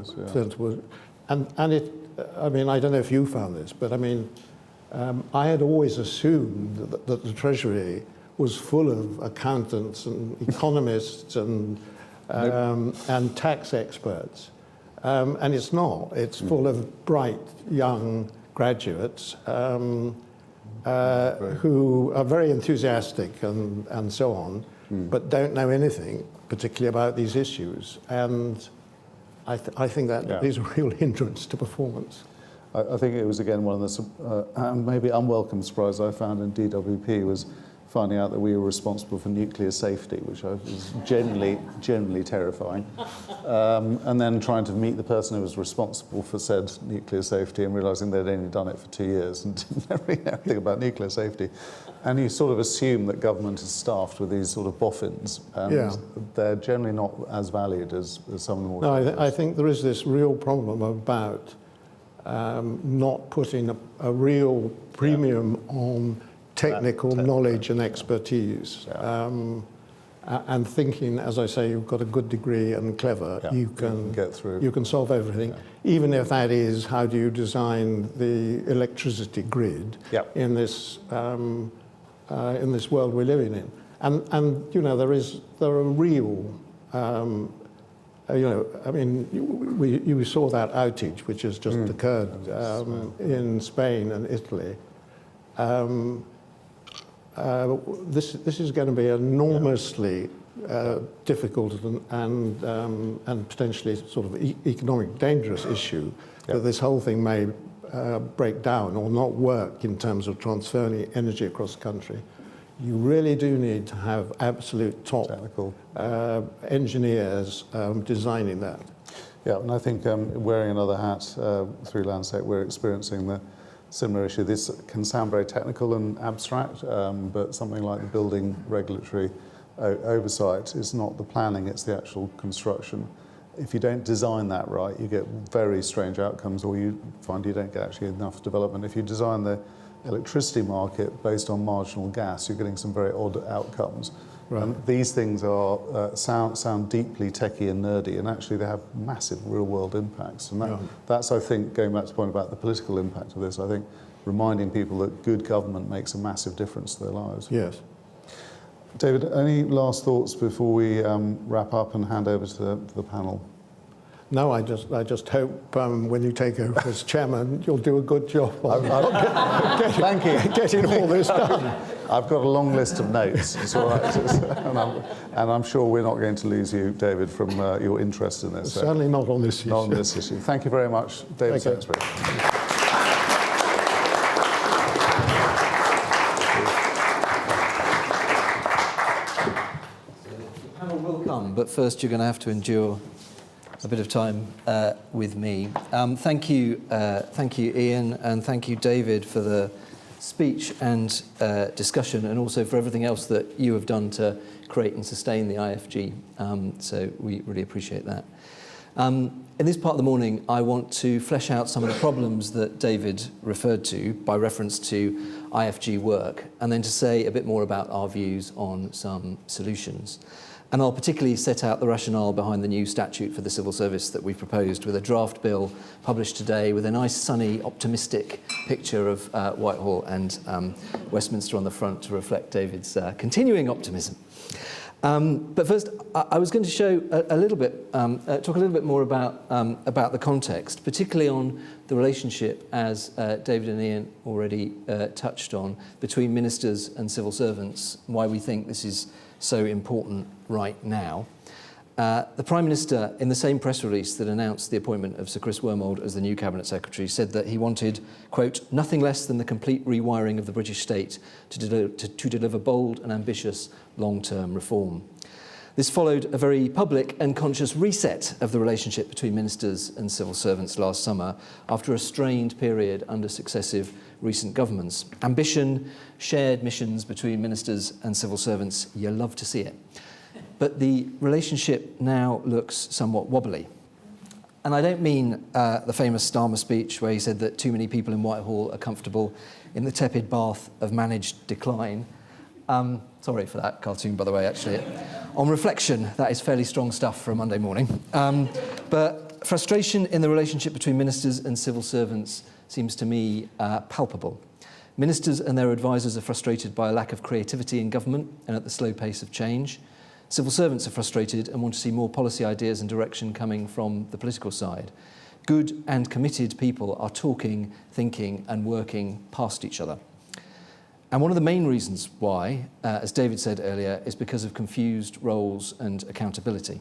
And it, I mean, I don't know if you found this, but I mean, I had always assumed that the Treasury was full of accountants and economists and tax experts. And it's not. It's full of bright young graduates who are very enthusiastic and so on, but don't know anything particularly about these issues. And I think that is a real hindrance to performance. I think it was, again, one of the maybe unwelcome surprises I found in DWP was finding out that we were responsible for nuclear safety, which was generally terrifying. And then trying to meet the person who was responsible for said nuclear safety and realising they'd only done it for 2 years and didn't really know anything about nuclear safety. And you sort of assume that government is staffed with these sort of boffins, and they're generally not as valued as some of the more... No, I think there is this real problem about not putting a real premium on technical knowledge and expertise, and thinking, as I say, you've got a good degree and clever, you can get through. You can solve everything, even if that is how do you design the electricity grid in this world we're living in, and you know there are real. You know, I mean, you saw that outage which has just occurred in Spain and Italy. this is going to be enormously difficult and potentially sort of economic dangerous issue, that this whole thing may break down or not work in terms of transferring energy across the country. You really do need to have absolute top technical engineers designing that. Yeah, and I think wearing another hat through Landsec, we're experiencing the similar issue. This can sound very technical and abstract, but something like the building regulatory oversight is not the planning, it's the actual construction. If you don't design that right, you get very strange outcomes, or you find you don't get actually enough development. If you design the electricity market based on marginal gas, you're getting some very odd outcomes. Right. And these things are sound deeply techie and nerdy, and actually they have massive real-world impacts. And that's, I think, going back to the point about the political impact of this, I think reminding people that good government makes a massive difference to their lives. Yes. David, any last thoughts before we wrap up and hand over to the panel? No, I just hope when you take over as chairman, you'll do a good job Thank you. Getting all this done. I've got a long list of notes, it's all right. and I'm sure we're not going to lose you, David, from your interest in this. Certainly not on this issue. Not on this issue. Thank you very much, David Sainsbury. The panel will come, but first you're going to have to endure a bit of time with me. Thank you, Ian, and thank you, David, for the speech and discussion, and also for everything else that you have done to create and sustain the IFG. So we really appreciate that. In this part of the morning, I want to flesh out some of the problems that David referred to by reference to IFG work, and then to say a bit more about our views on some solutions. And I'll particularly set out the rationale behind the new statute for the civil service that we've proposed, with a draft bill published today with a nice, sunny, optimistic picture of Whitehall and Westminster on the front to reflect David's continuing optimism. But first, I was going to show talk a little bit more about the context, particularly on the relationship, as David and Ian already touched on, between ministers and civil servants, why we think this is so important right now. The Prime Minister, in the same press release that announced the appointment of Sir Chris Wormold as the new Cabinet Secretary, said that he wanted, quote, nothing less than the complete rewiring of the British state to deliver bold and ambitious long-term reform. This followed a very public and conscious reset of the relationship between ministers and civil servants last summer, after a strained period under successive recent governments. Ambition, shared missions between ministers and civil servants, you love to see it. But the relationship now looks somewhat wobbly. And I don't mean the famous Starmer speech where he said that too many people in Whitehall are comfortable in the tepid bath of managed decline. Sorry for that cartoon, by the way, actually. On reflection, that is fairly strong stuff for a Monday morning. But frustration in the relationship between ministers and civil servants seems to me palpable. Ministers and their advisors are frustrated by a lack of creativity in government and at the slow pace of change. Civil servants are frustrated and want to see more policy ideas and direction coming from the political side. Good and committed people are talking, thinking, and working past each other. And one of the main reasons why, as David said earlier, is because of confused roles and accountability.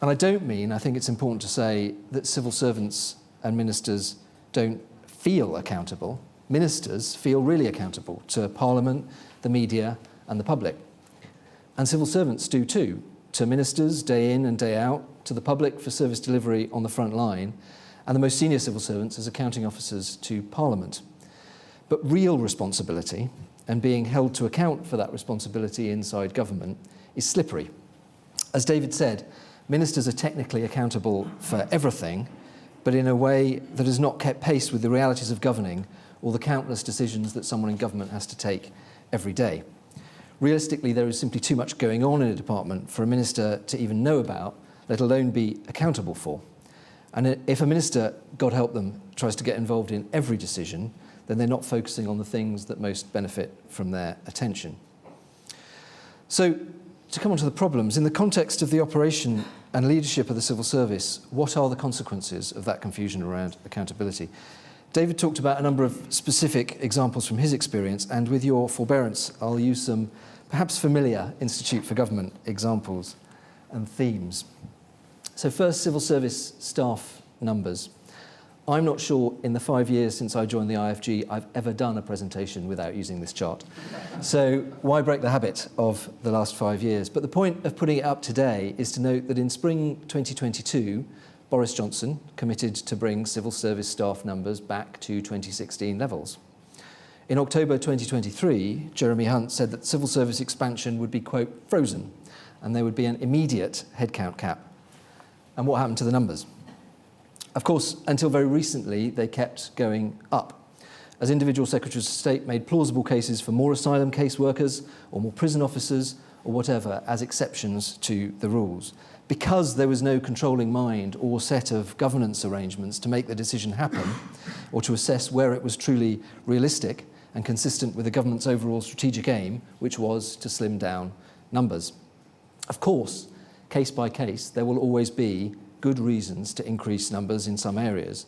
And I don't mean, I think it's important to say, that civil servants and ministers don't feel accountable. Ministers feel really accountable to Parliament, the media, and the public. And civil servants do too, to ministers day in and day out, to the public for service delivery on the front line, and the most senior civil servants as accounting officers to Parliament. But real responsibility, and being held to account for that responsibility inside government, is slippery. As David said, ministers are technically accountable for everything, but in a way that has not kept pace with the realities of governing or the countless decisions that someone in government has to take every day. Realistically, there is simply too much going on in a department for a minister to even know about, let alone be accountable for. And if a minister, God help them, tries to get involved in every decision, then they're not focusing on the things that most benefit from their attention. So, to come on to the problems, in the context of the operation and leadership of the civil service, what are the consequences of that confusion around accountability? David talked about a number of specific examples from his experience, and with your forbearance, I'll use some perhaps familiar Institute for Government examples and themes. So first, civil service staff numbers. I'm not sure in the 5 years since I joined the IFG I've ever done a presentation without using this chart. So why break the habit of the last 5 years? But the point of putting it up today is to note that in spring 2022, Boris Johnson committed to bring civil service staff numbers back to 2016 levels. In October 2023, Jeremy Hunt said that civil service expansion would be, quote, frozen, and there would be an immediate headcount cap. And what happened to the numbers? Of course, until very recently, they kept going up, as individual secretaries of state made plausible cases for more asylum caseworkers or more prison officers or whatever as exceptions to the rules. Because there was no controlling mind or set of governance arrangements to make the decision happen or to assess where it was truly realistic and consistent with the government's overall strategic aim, which was to slim down numbers. Of course, case by case, there will always be good reasons to increase numbers in some areas,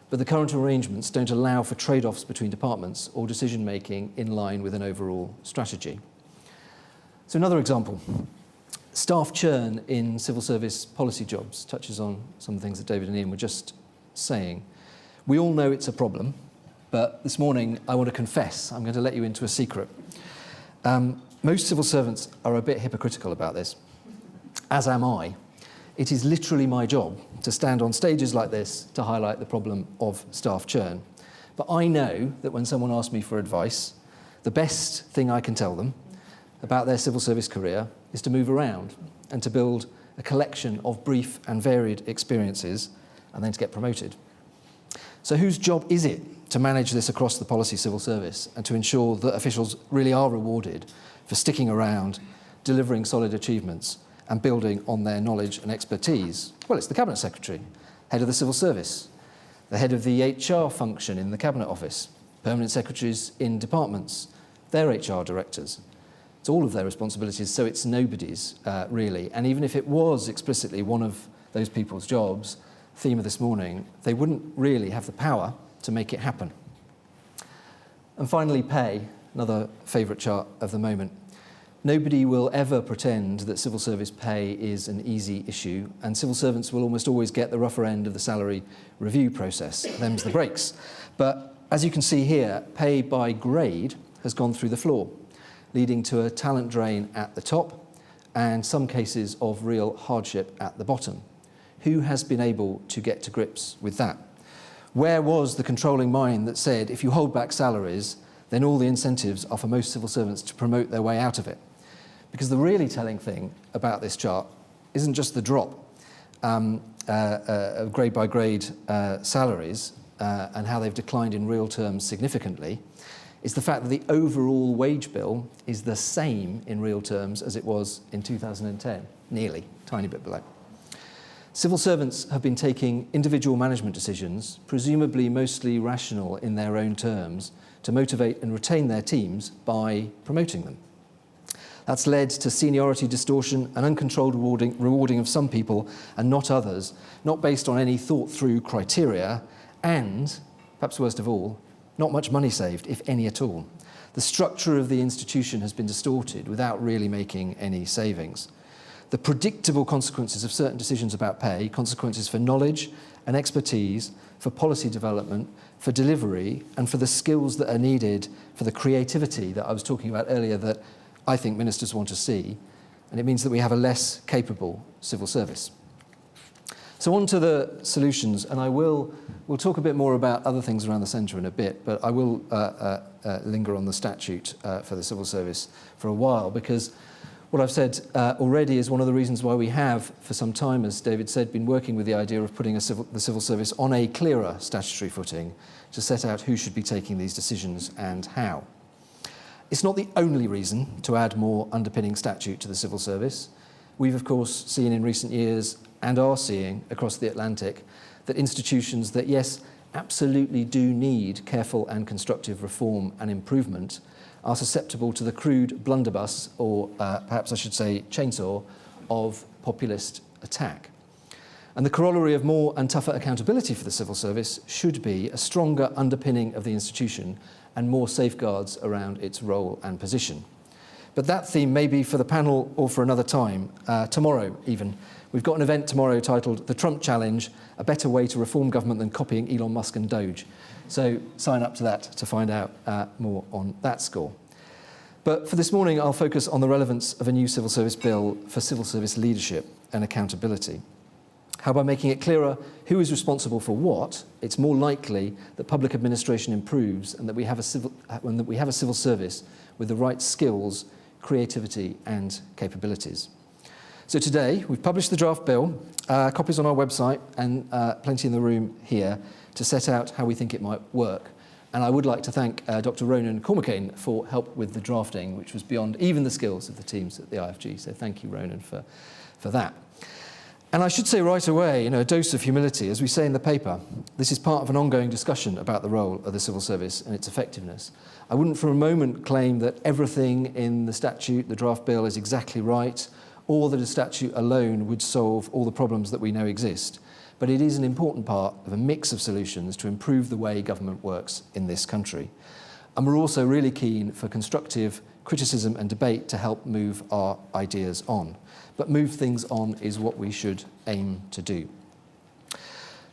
but the current arrangements don't allow for trade-offs between departments or decision-making in line with an overall strategy. So another example, staff churn in civil service policy jobs touches on some of the things that David and Ian were just saying. We all know it's a problem, but this morning I want to confess, I'm going to let you into a secret. Most civil servants are a bit hypocritical about this, as am I. It is literally my job to stand on stages like this to highlight the problem of staff churn. But I know that when someone asks me for advice, the best thing I can tell them about their civil service career is to move around and to build a collection of brief and varied experiences and then to get promoted. So whose job is it to manage this across the policy civil service and to ensure that officials really are rewarded for sticking around, delivering solid achievements and building on their knowledge and expertise? Well, it's the Cabinet Secretary, head of the civil service, the head of the HR function in the Cabinet Office, permanent secretaries in departments, their HR directors. It's all of their responsibilities, so it's nobody's, really. And even if it was explicitly one of those people's jobs, theme of this morning, they wouldn't really have the power to make it happen. And finally, pay, another favourite chart of the moment. Nobody will ever pretend that civil service pay is an easy issue, and civil servants will almost always get the rougher end of the salary review process. Them's the breaks. But as you can see here, pay by grade has gone through the floor, leading to a talent drain at the top and some cases of real hardship at the bottom. Who has been able to get to grips with that? Where was the controlling mind that said, if you hold back salaries, then all the incentives are for most civil servants to promote their way out of it? Because the really telling thing about this chart isn't just the drop of grade by grade salaries and how they've declined in real terms significantly. It's the fact that the overall wage bill is the same in real terms as it was in 2010, nearly, tiny bit below. Civil servants have been taking individual management decisions, presumably mostly rational in their own terms, to motivate and retain their teams by promoting them. That's led to seniority distortion and uncontrolled rewarding of some people and not others, not based on any thought-through criteria, and, perhaps worst of all, not much money saved, if any at all. The structure of the institution has been distorted without really making any savings. The predictable consequences of certain decisions about pay, consequences for knowledge and expertise, for policy development, for delivery, and for the skills that are needed for the creativity that I was talking about earlier that I think ministers want to see, and it means that we have a less capable civil service. So on to the solutions, and we'll talk a bit more about other things around the centre in a bit, but I will linger on the statute for the civil service for a while, because what I've said already is one of the reasons why we have, for some time, as David said, been working with the idea of putting the civil service on a clearer statutory footing to set out who should be taking these decisions and how. It's not the only reason to add more underpinning statute to the civil service. We've, of course, seen in recent years, and are seeing across the Atlantic, that institutions that, yes, absolutely do need careful and constructive reform and improvement are susceptible to the crude blunderbuss, or perhaps I should say chainsaw, of populist attack. And the corollary of more and tougher accountability for the civil service should be a stronger underpinning of the institution and more safeguards around its role and position. But that theme may be for the panel or for another time, tomorrow even. We've got an event tomorrow titled The Trump Challenge, a better way to reform government than copying Elon Musk and Doge. So sign up to that to find out more on that score. But for this morning, I'll focus on the relevance of a new civil service bill for civil service leadership and accountability. How by making it clearer who is responsible for what, it's more likely that public administration improves and that we have a civil service with the right skills, creativity and capabilities. So today, we've published the draft bill, copies on our website and plenty in the room here to set out how we think it might work. And I would like to thank Dr. Ronan Cormacain for help with the drafting, which was beyond even the skills of the teams at the IFG. So thank you, Ronan, for that. And I should say right away, a dose of humility. As we say in the paper, this is part of an ongoing discussion about the role of the civil service and its effectiveness. I wouldn't for a moment claim that everything in the statute, the draft bill, is exactly right, or that a statute alone would solve all the problems that we know exist. But it is an important part of a mix of solutions to improve the way government works in this country. And we're also really keen for constructive criticism and debate to help move our ideas on. But move things on is what we should aim to do.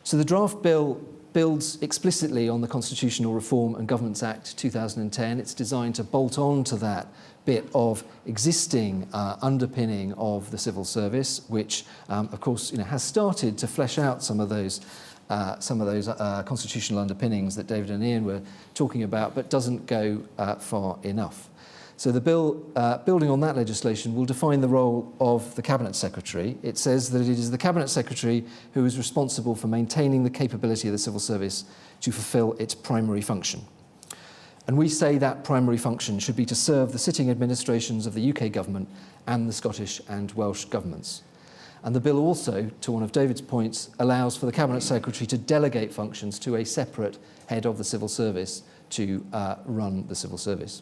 So the draft bill builds explicitly on the Constitutional Reform and Governance Act 2010. It's designed to bolt on to that bit of existing underpinning of the civil service, which, of course, has started to flesh out some of those constitutional underpinnings that David and Ian were talking about, but doesn't go far enough. So the bill, building on that legislation, will define the role of the Cabinet Secretary. It says that it is the Cabinet Secretary who is responsible for maintaining the capability of the civil service to fulfil its primary function. And we say that primary function should be to serve the sitting administrations of the UK government and the Scottish and Welsh governments. And the bill also, to one of David's points, allows for the Cabinet Secretary to delegate functions to a separate head of the civil service to run the civil service.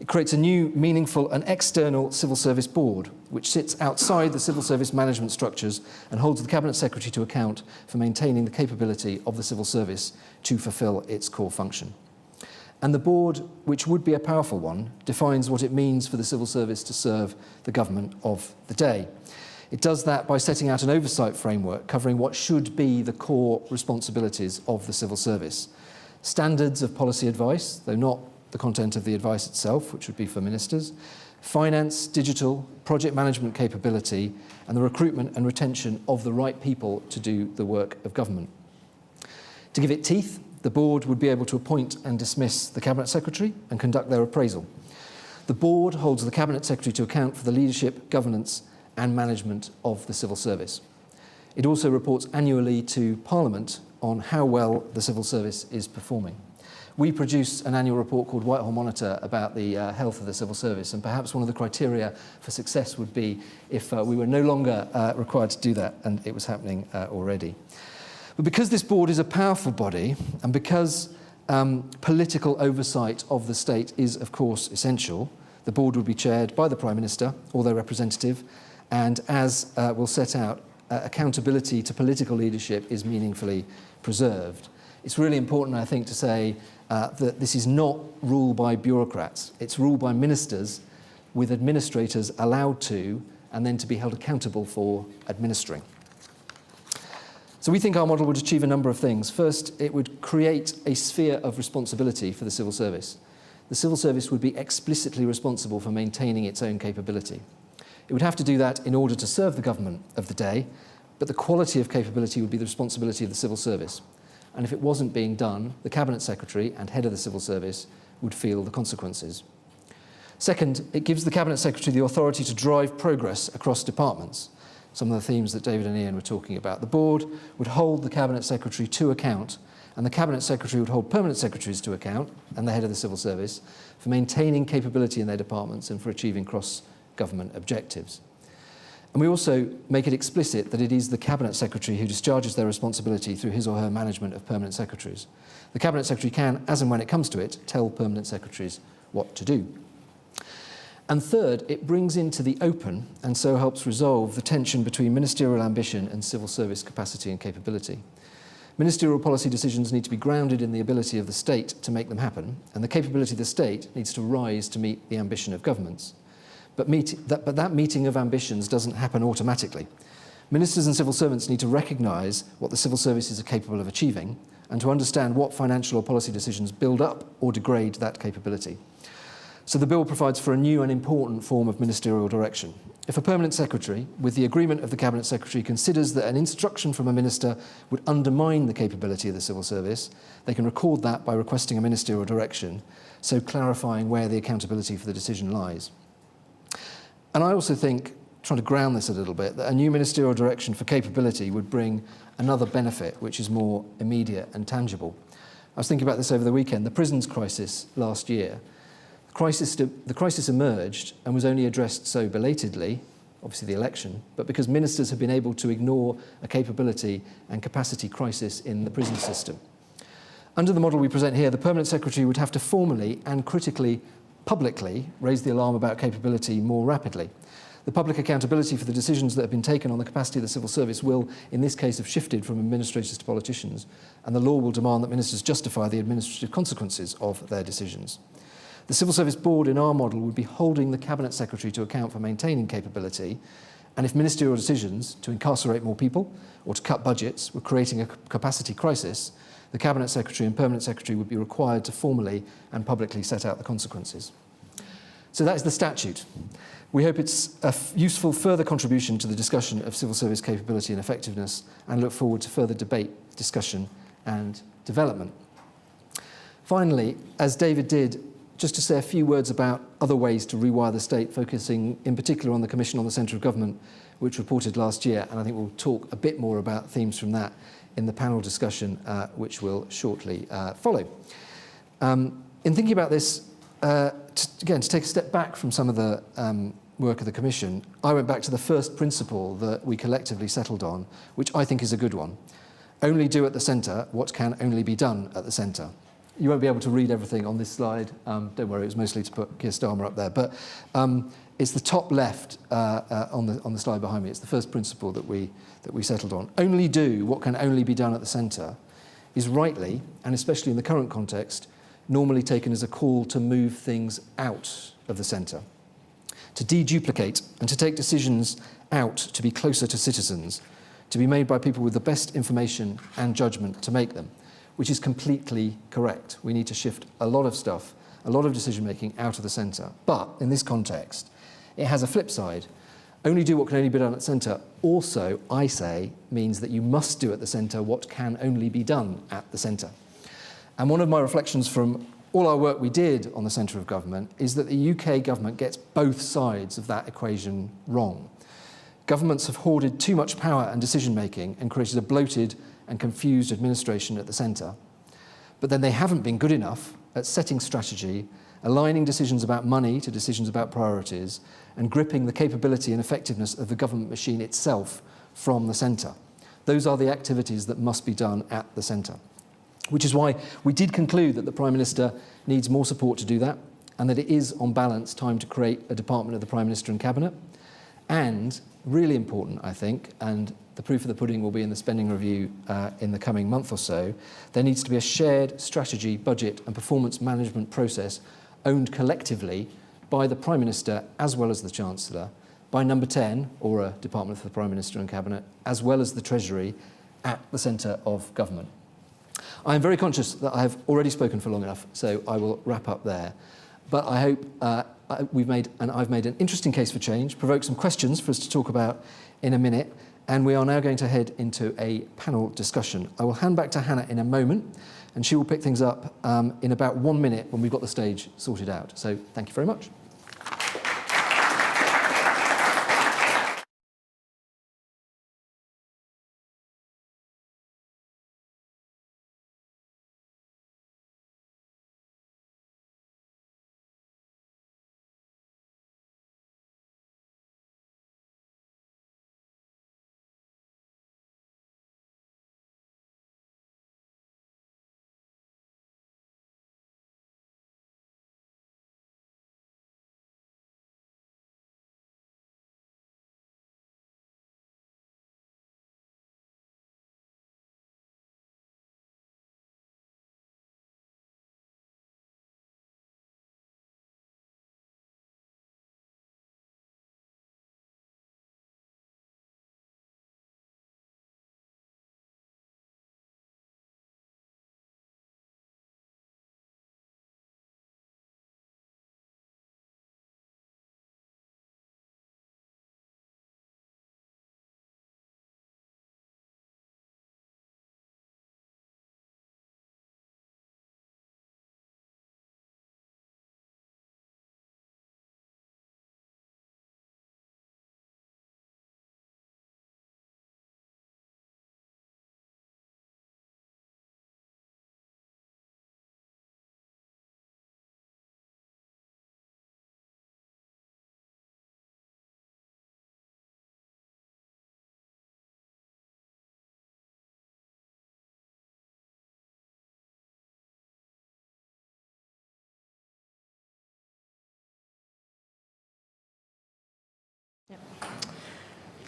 It creates a new, meaningful and external civil service board, which sits outside the civil service management structures and holds the Cabinet Secretary to account for maintaining the capability of the civil service to fulfil its core function. And the board, which would be a powerful one, defines what it means for the civil service to serve the government of the day. It does that by setting out an oversight framework covering what should be the core responsibilities of the civil service. Standards of policy advice, though not the content of the advice itself, which would be for ministers, finance, digital, project management capability, and the recruitment and retention of the right people to do the work of government. To give it teeth, the board would be able to appoint and dismiss the Cabinet Secretary and conduct their appraisal. The board holds the Cabinet Secretary to account for the leadership, governance, and management of the civil service. It also reports annually to Parliament on how well the civil service is performing. We produce an annual report called Whitehall Monitor about the health of the civil service, and perhaps one of the criteria for success would be if we were no longer required to do that, and it was happening already. But because this board is a powerful body, and because political oversight of the state is, of course, essential, the board would be chaired by the Prime Minister or their representative, and as we'll set out, accountability to political leadership is meaningfully preserved. It's really important, I think, to say that this is not ruled by bureaucrats. It's ruled by ministers, with administrators allowed to, and then to be held accountable for administering. So we think our model would achieve a number of things. First, it would create a sphere of responsibility for the civil service. The civil service would be explicitly responsible for maintaining its own capability. It would have to do that in order to serve the government of the day, but the quality of capability would be the responsibility of the civil service. And if it wasn't being done, the Cabinet Secretary and head of the civil service would feel the consequences. Second, it gives the Cabinet Secretary the authority to drive progress across departments. Some of the themes that David and Ian were talking about. The board would hold the Cabinet Secretary to account, and the Cabinet Secretary would hold permanent secretaries to account, and the head of the civil service, for maintaining capability in their departments and for achieving cross-government objectives. And we also make it explicit that it is the Cabinet Secretary who discharges their responsibility through his or her management of permanent secretaries. The Cabinet Secretary can, as and when it comes to it, tell permanent secretaries what to do. And third, it brings into the open and so helps resolve the tension between ministerial ambition and civil service capacity and capability. Ministerial policy decisions need to be grounded in the ability of the state to make them happen, and the capability of the state needs to rise to meet the ambition of governments. But that meeting of ambitions doesn't happen automatically. Ministers and civil servants need to recognise what the civil services are capable of achieving and to understand what financial or policy decisions build up or degrade that capability. So the bill provides for a new and important form of ministerial direction. If a permanent secretary, with the agreement of the cabinet secretary, considers that an instruction from a minister would undermine the capability of the civil service, they can record that by requesting a ministerial direction, so clarifying where the accountability for the decision lies. And I also think, trying to ground this a little bit, that a new ministerial direction for capability would bring another benefit which is more immediate and tangible. I was thinking about this over the weekend. The prisons crisis last year, the crisis emerged and was only addressed so belatedly, obviously the election, but because ministers have been able to ignore a capability and capacity crisis in the prison system. Under the model we present here, the permanent secretary would have to formally and critically, publicly raise the alarm about capability more rapidly. The public accountability for the decisions that have been taken on the capacity of the civil service will, in this case, have shifted from administrators to politicians, and the law will demand that ministers justify the administrative consequences of their decisions. The Civil Service Board in our model would be holding the Cabinet Secretary to account for maintaining capability, and if ministerial decisions to incarcerate more people or to cut budgets were creating a capacity crisis, the Cabinet Secretary and Permanent Secretary would be required to formally and publicly set out the consequences. So that is the statute. We hope it's a useful further contribution to the discussion of civil service capability and effectiveness, and look forward to further debate, discussion and development. Finally, as David did, just to say a few words about other ways to rewire the state, focusing in particular on the Commission on the Centre of Government, which reported last year, and I think we'll talk a bit more about themes from that in the panel discussion, which will shortly follow. In thinking about this, to take a step back from some of the work of the Commission, I went back to the first principle that we collectively settled on, which I think is a good one. Only do at the centre what can only be done at the centre. You won't be able to read everything on this slide. Don't worry, it was mostly to put Keir Starmer up there. But it's the top left on the slide behind me. It's the first principle that we settled on. Only do what can only be done at the centre is rightly, and especially in the current context, normally taken as a call to move things out of the centre, to deduplicate and to take decisions out to be closer to citizens, to be made by people with the best information and judgment to make them, which is completely correct. We need to shift a lot of stuff, a lot of decision-making out of the centre. But in this context, it has a flip side. Only do what can only be done at the centre also, I say, means that you must do at the centre what can only be done at the centre. And one of my reflections from all our work we did on the centre of government is that the UK government gets both sides of that equation wrong. Governments have hoarded too much power and decision-making and created a bloated and confused administration at the centre. But then they haven't been good enough at setting strategy, aligning decisions about money to decisions about priorities, and gripping the capability and effectiveness of the government machine itself from the centre. Those are the activities that must be done at the centre. Which is why we did conclude that the Prime Minister needs more support to do that, and that it is, on balance, time to create a department of the Prime Minister and Cabinet. And, really important, I think, and the proof of the pudding will be in the spending review in the coming month or so, there needs to be a shared strategy, budget and performance management process owned collectively by the Prime Minister as well as the Chancellor, by Number 10, or a Department for the Prime Minister and Cabinet, as well as the Treasury, at the centre of government. I am very conscious that I have already spoken for long enough, so I will wrap up there. But I hope I've made an interesting case for change, provoked some questions for us to talk about in a minute, and we are now going to head into a panel discussion. I will hand back to Hannah in a moment, and she will pick things up in about 1 minute when we've got the stage sorted out. So thank you very much.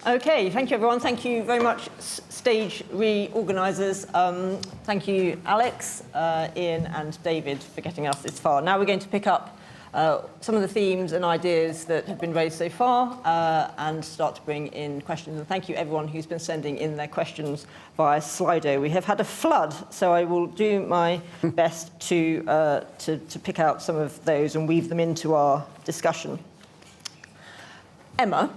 Okay, thank you everyone. Thank you very much, stage re-organisers. Thank you, Alex, Ian and David for getting us this far. Now we're going to pick up some of the themes and ideas that have been raised so far and start to bring in questions. And thank you everyone who's been sending in their questions via Slido. We have had a flood, so I will do my best to pick out some of those and weave them into our discussion. Emma,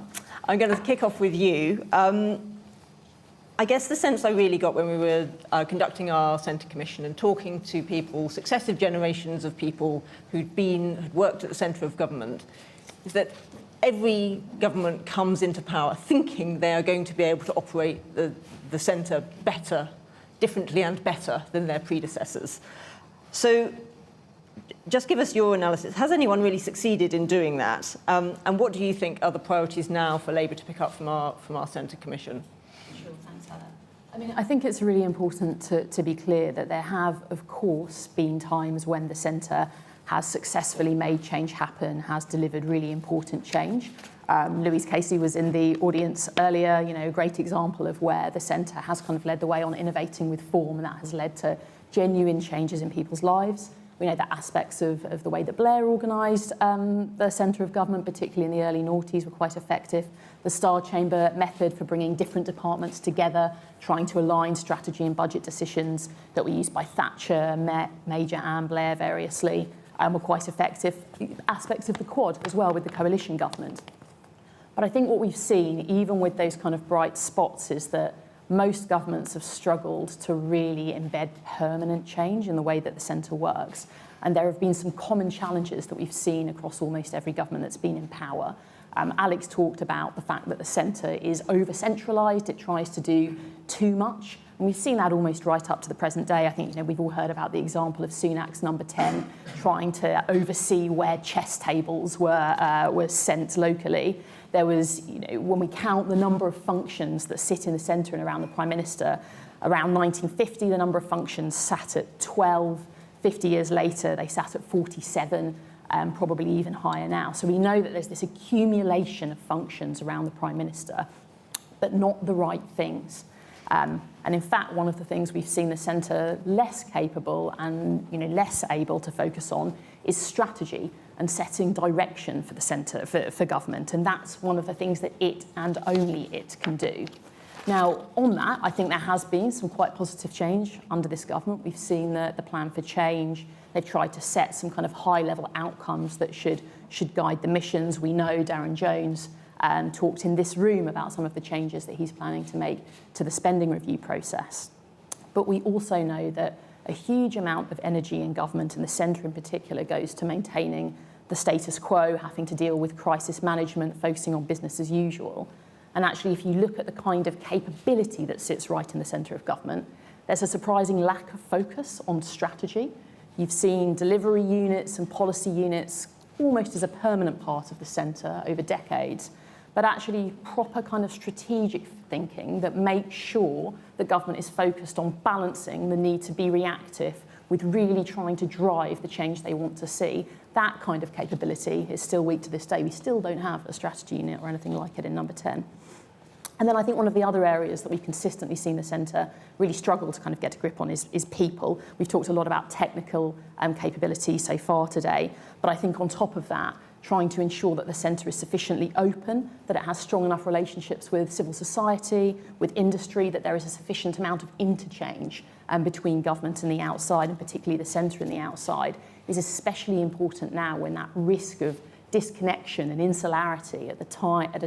I'm going to kick off with you. I guess the sense I really got when we were conducting our Centre Commission and talking to people, successive generations of people had worked at the centre of government, is that every government comes into power thinking they are going to be able to operate the centre better, differently and better than their predecessors. So just give us your analysis. Has anyone really succeeded in doing that? And what do you think are the priorities now for Labour to pick up from our Centre Commission? Sure, thanks, Hannah. I mean, I think it's really important to be clear that there have, of course, been times when the centre has successfully made change happen, has delivered really important change. Louise Casey was in the audience earlier, a great example of where the centre has kind of led the way on innovating with form, and that has led to genuine changes in people's lives. We know that aspects of the way that Blair organised the centre of government, particularly in the early noughties, were quite effective. The Star Chamber method for bringing different departments together, trying to align strategy and budget decisions that were used by Thatcher, Major and Blair variously, were quite effective. Aspects of the Quad as well with the coalition government. But I think what we've seen, even with those kind of bright spots, is that most governments have struggled to really embed permanent change in the way that the centre works. And there have been some common challenges that we've seen across almost every government that's been in power. Alex talked about the fact that the centre is over-centralised, it tries to do too much. And we've seen that almost right up to the present day. I think we've all heard about the example of Sunak's number 10 trying to oversee where chess tables were sent locally. There was, when we count the number of functions that sit in the centre and around the Prime Minister, around 1950, the number of functions sat at 12. 50 years later, they sat at 47, probably even higher now. So we know that there's this accumulation of functions around the Prime Minister, but not the right things. And in fact, one of the things we've seen the centre less capable and less able to focus on is strategy and setting direction for the centre, for government. And that's one of the things that it and only it can do. Now, on that, I think there has been some quite positive change under this government. We've seen the plan for change. They've tried to set some kind of high-level outcomes that should guide the missions. We know Darren Jones talked in this room about some of the changes that he's planning to make to the spending review process. But we also know that a huge amount of energy in government, and the centre in particular, goes to maintaining the status quo, having to deal with crisis management, focusing on business as usual. And actually, if you look at the kind of capability that sits right in the centre of government, there's a surprising lack of focus on strategy. You've seen delivery units and policy units almost as a permanent part of the centre over decades, but actually proper kind of strategic thinking that makes sure that government is focused on balancing the need to be reactive with really trying to drive the change they want to see. That kind of capability is still weak to this day. We still don't have a strategy unit or anything like it in number 10. And then I think one of the other areas that we've consistently seen the centre really struggle to kind of get a grip on is people. We've talked a lot about technical capability so far today, but I think on top of that, trying to ensure that the centre is sufficiently open, that it has strong enough relationships with civil society, with industry, that there is a sufficient amount of interchange between government and the outside, and particularly the centre and the outside, is especially important now when that risk of disconnection and insularity at a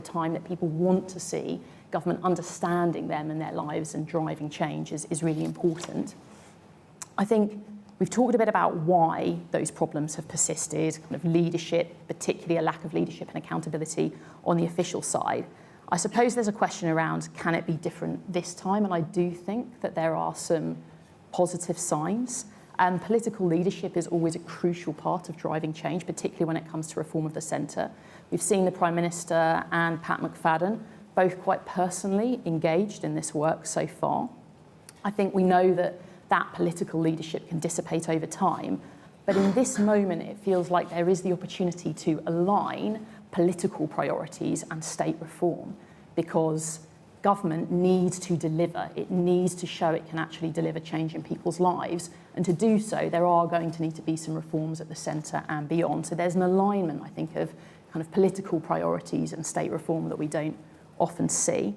time that people want to see government understanding them and their lives and driving change is really important. I think we've talked a bit about why those problems have persisted, kind of leadership, particularly a lack of leadership and accountability on the official side. I suppose there's a question around, can it be different this time? And I do think that there are some positive signs. Political leadership is always a crucial part of driving change, particularly when it comes to reform of the centre. We've seen the Prime Minister and Pat McFadden both quite personally engaged in this work so far. I think we know that political leadership can dissipate over time, but in this moment it feels like there is the opportunity to align political priorities and state reform. because government needs to deliver. It needs to show it can actually deliver change in people's lives. And to do so, there are going to need to be some reforms at the centre and beyond. So there's an alignment, I think, of kind of political priorities and state reform that we don't often see.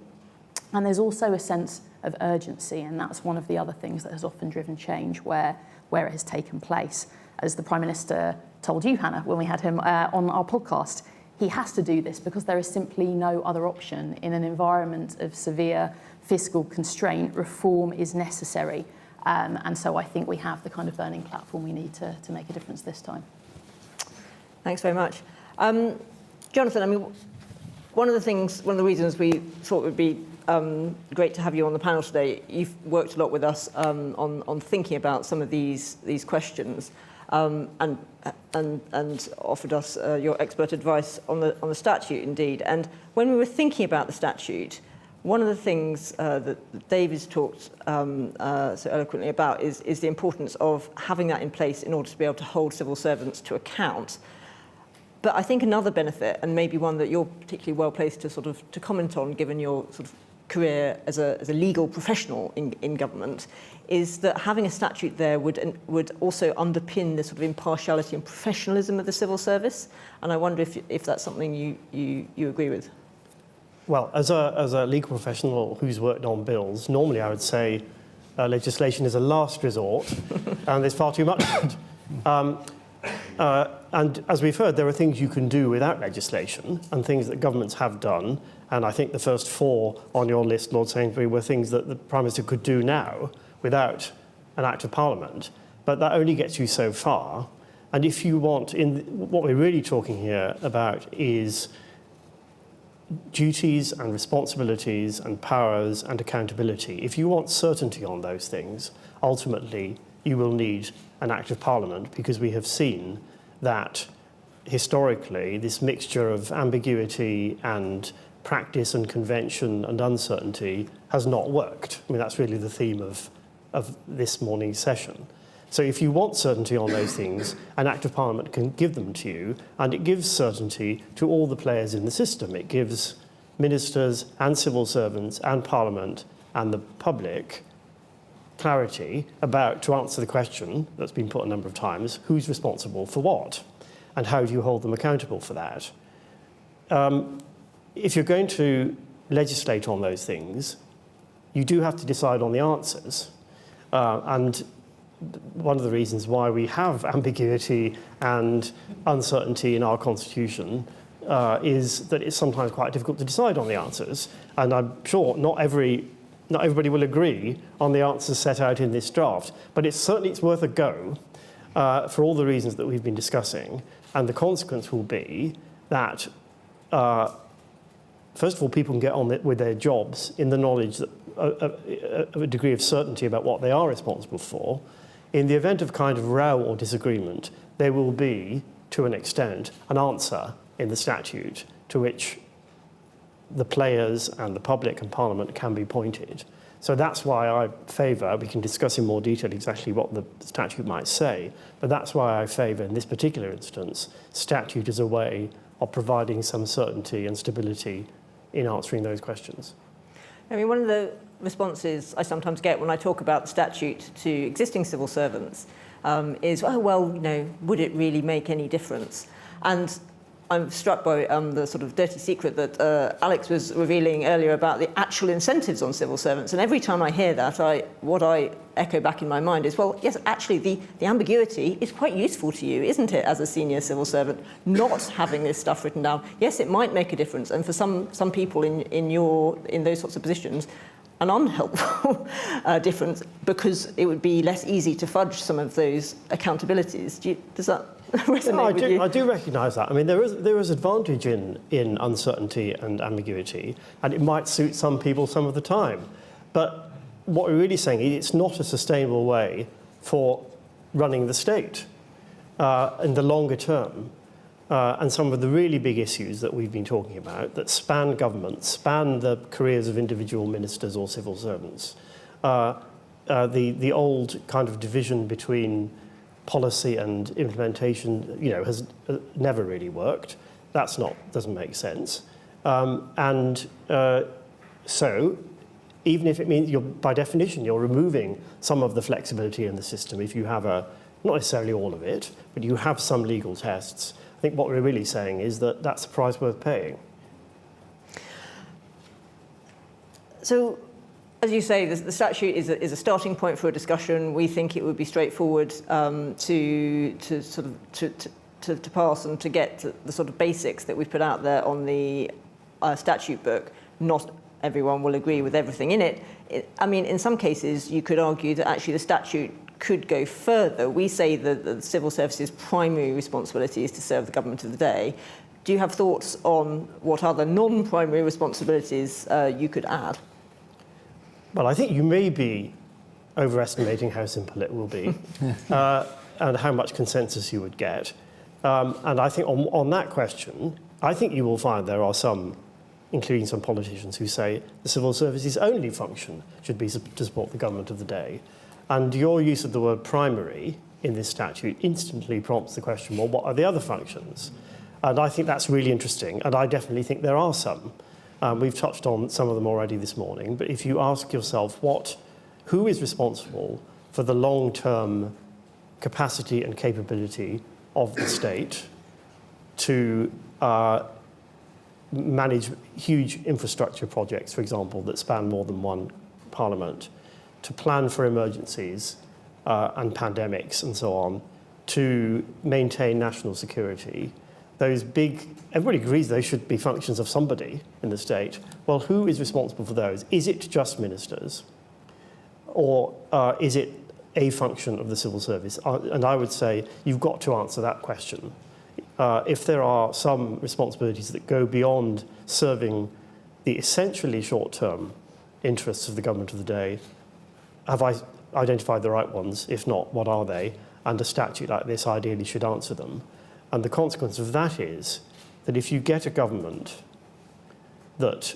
And there's also a sense of urgency, and that's one of the other things that has often driven change where it has taken place. As the Prime Minister told you, Hannah, when we had him on our podcast, he has to do this because there is simply no other option. In an environment of severe fiscal constraint, reform is necessary. And so I think we have the kind of burning platform we need to make a difference this time. Thanks very much. Jonathan, I mean, one of the reasons we thought it would be great to have you on the panel today, you've worked a lot with us on thinking about some of these questions and offered us your expert advice on the statute, indeed. And when we were thinking about the statute, one of the things that David's talked so eloquently about is the importance of having that in place in order to be able to hold civil servants to account. But I think another benefit, and maybe one that you're particularly well placed to comment on, given your sort of career as a legal professional in government, is that having a statute there would also underpin the sort of impartiality and professionalism of the civil service. And I wonder if that's something you agree with. Well, as a legal professional who's worked on bills, normally I would say legislation is a last resort, and there's far too much of it. And as we've heard, there are things you can do without legislation and things that governments have done. And I think the first 4 on your list, Lord Sainsbury, were things that the Prime Minister could do now without an Act of Parliament. But that only gets you so far. And if you want, what we're really talking here about is duties and responsibilities and powers and accountability. If you want certainty on those things, ultimately you will need an Act of Parliament, because we have seen that historically this mixture of ambiguity and practice and convention and uncertainty has not worked. I mean, that's really the theme of this morning's session. So if you want certainty on those things, an Act of Parliament can give them to you, and it gives certainty to all the players in the system. It gives ministers and civil servants and Parliament and the public clarity about, to answer the question that's been put a number of times, who's responsible for what, and how do you hold them accountable for that. If you're going to legislate on those things, you do have to decide on the answers. And one of the reasons why we have ambiguity and uncertainty in our constitution is that it's sometimes quite difficult to decide on the answers. And I'm sure not everybody will agree on the answers set out in this draft, but it's worth a go for all the reasons that we've been discussing. And the consequence will be that, first of all, people can get on with their jobs in the knowledge that of a degree of certainty about what they are responsible for. In the event of kind of row or disagreement, there will be, to an extent, an answer in the statute to which the players and the public and Parliament can be pointed. So that's why I favour, we can discuss in more detail exactly what the statute might say, but that's why I favour, in this particular instance, statute as a way of providing some certainty and stability in answering those questions. I mean, one of the responses I sometimes get when I talk about the statute to existing civil servants is, oh, well, you know, would it really make any difference? And I'm struck by the sort of dirty secret that Alex was revealing earlier about the actual incentives on civil servants. And every time I hear that, what I echo back in my mind is, well, yes, actually, the ambiguity is quite useful to you, isn't it, as a senior civil servant, not having this stuff written down? Yes, it might make a difference. And for some people in those sorts of positions, an unhelpful difference, because it would be less easy to fudge some of those accountabilities. Does that resonate with you? I do recognise that. I mean, there is advantage in uncertainty and ambiguity, and it might suit some people some of the time. But what we're really saying is it's not a sustainable way for running the state in the longer term. And some of the really big issues that we've been talking about that span government, span the careers of individual ministers or civil servants. The old kind of division between policy and implementation, has never really worked. Doesn't make sense. So even if it means by definition, you're removing some of the flexibility in the system, if you have not necessarily all of it, but you have some legal tests, I think what we're really saying is that that's a price worth paying. So, as you say, the statute is a starting point for a discussion. We think it would be straightforward to pass and to get the sort of basics that we've put out there on the statute book. Not everyone will agree with everything in it. I mean, in some cases, you could argue that actually the statute could go further. We say that the civil service's primary responsibility is to serve the government of the day. Do you have thoughts on what other non-primary responsibilities you could add? Well, I think you may be overestimating how simple it will be and how much consensus you would get. And I think on that question, I think you will find there are some, including some politicians, who say the civil service's only function should be to support the government of the day. And your use of the word primary in this statute instantly prompts the question, well, what are the other functions? And I think that's really interesting, and I definitely think there are some. We've touched on some of them already this morning, but if you ask yourself who is responsible for the long-term capacity and capability of the state to manage huge infrastructure projects, for example, that span more than one parliament, to plan for emergencies and pandemics and so on, to maintain national security, those big, everybody agrees those should be functions of somebody in the state. Well, who is responsible for those? Is it just ministers? Or is it a function of the civil service? And I would say you've got to answer that question. If there are some responsibilities that go beyond serving the essentially short-term interests of the government of the day, have I identified the right ones? If not, what are they? And a statute like this ideally should answer them. And the consequence of that is that if you get a government that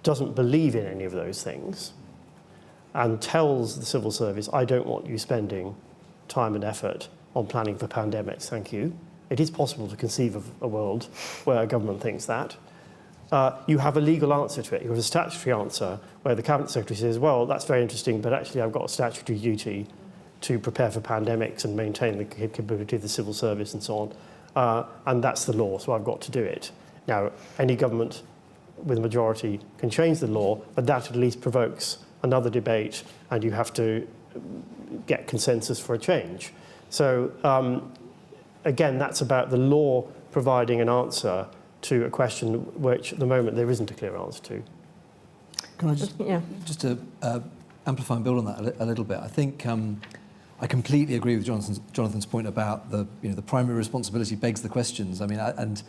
doesn't believe in any of those things and tells the civil service, I don't want you spending time and effort on planning for pandemics, thank you. It is possible to conceive of a world where a government thinks that. You have a legal answer to it. You have a statutory answer where the Cabinet Secretary says, well, that's very interesting, but actually I've got a statutory duty to prepare for pandemics and maintain the capability of the civil service and so on. And that's the law, so I've got to do it. Now, any government with a majority can change the law, but that at least provokes another debate, and you have to get consensus for a change. So, again, that's about the law providing an answer to a question which, at the moment, there isn't a clear answer to. Can I just to amplify and build on that a little bit? I think I completely agree with Jonathan's point about the primary responsibility begs the questions. I mean, and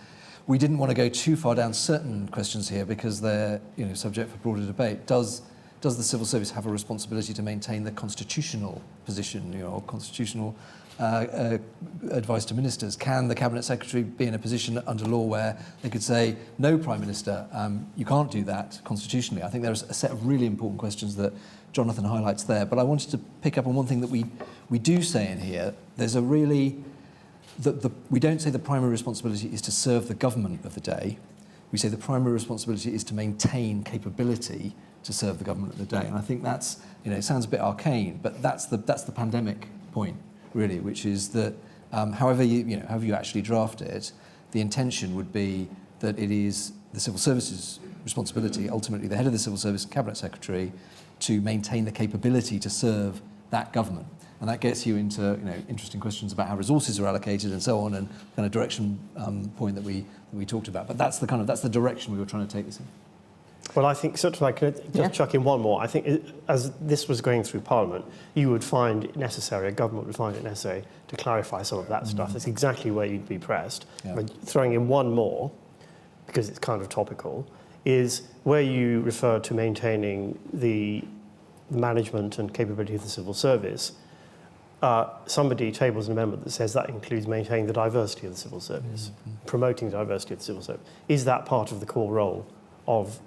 we didn't want to go too far down certain questions here because they're subject for broader debate. Does the civil service have a responsibility to maintain the constitutional position, or constitutional advice to ministers? Can the Cabinet Secretary be in a position under law where they could say, no, Prime Minister, you can't do that constitutionally? I think there's a set of really important questions that Jonathan highlights there. But I wanted to pick up on one thing that we do say in here. There's a really... we don't say the primary responsibility is to serve the government of the day. We say the primary responsibility is to maintain capability to serve the government of the day. And I think that's, it sounds a bit arcane, but that's the pandemic point, really, which is that however you actually draft it, the intention would be that it is the civil service's responsibility, ultimately the head of the civil service, Cabinet Secretary, to maintain the capability to serve that government. And that gets you into interesting questions about how resources are allocated and so on, and kind of direction point that we talked about. But that's the direction we were trying to take this in. Well, I think, sort of like, just chuck in one more. I think as this was going through Parliament, you would find it necessary, a government would find it necessary to clarify some of that stuff. That's exactly where you'd be pressed. Yeah. But throwing in one more, because it's kind of topical, is where you refer to maintaining the management and capability of the civil service. Somebody tables an amendment that says that includes maintaining the diversity of the civil service, promoting the diversity of the civil service. Is that part of the core role of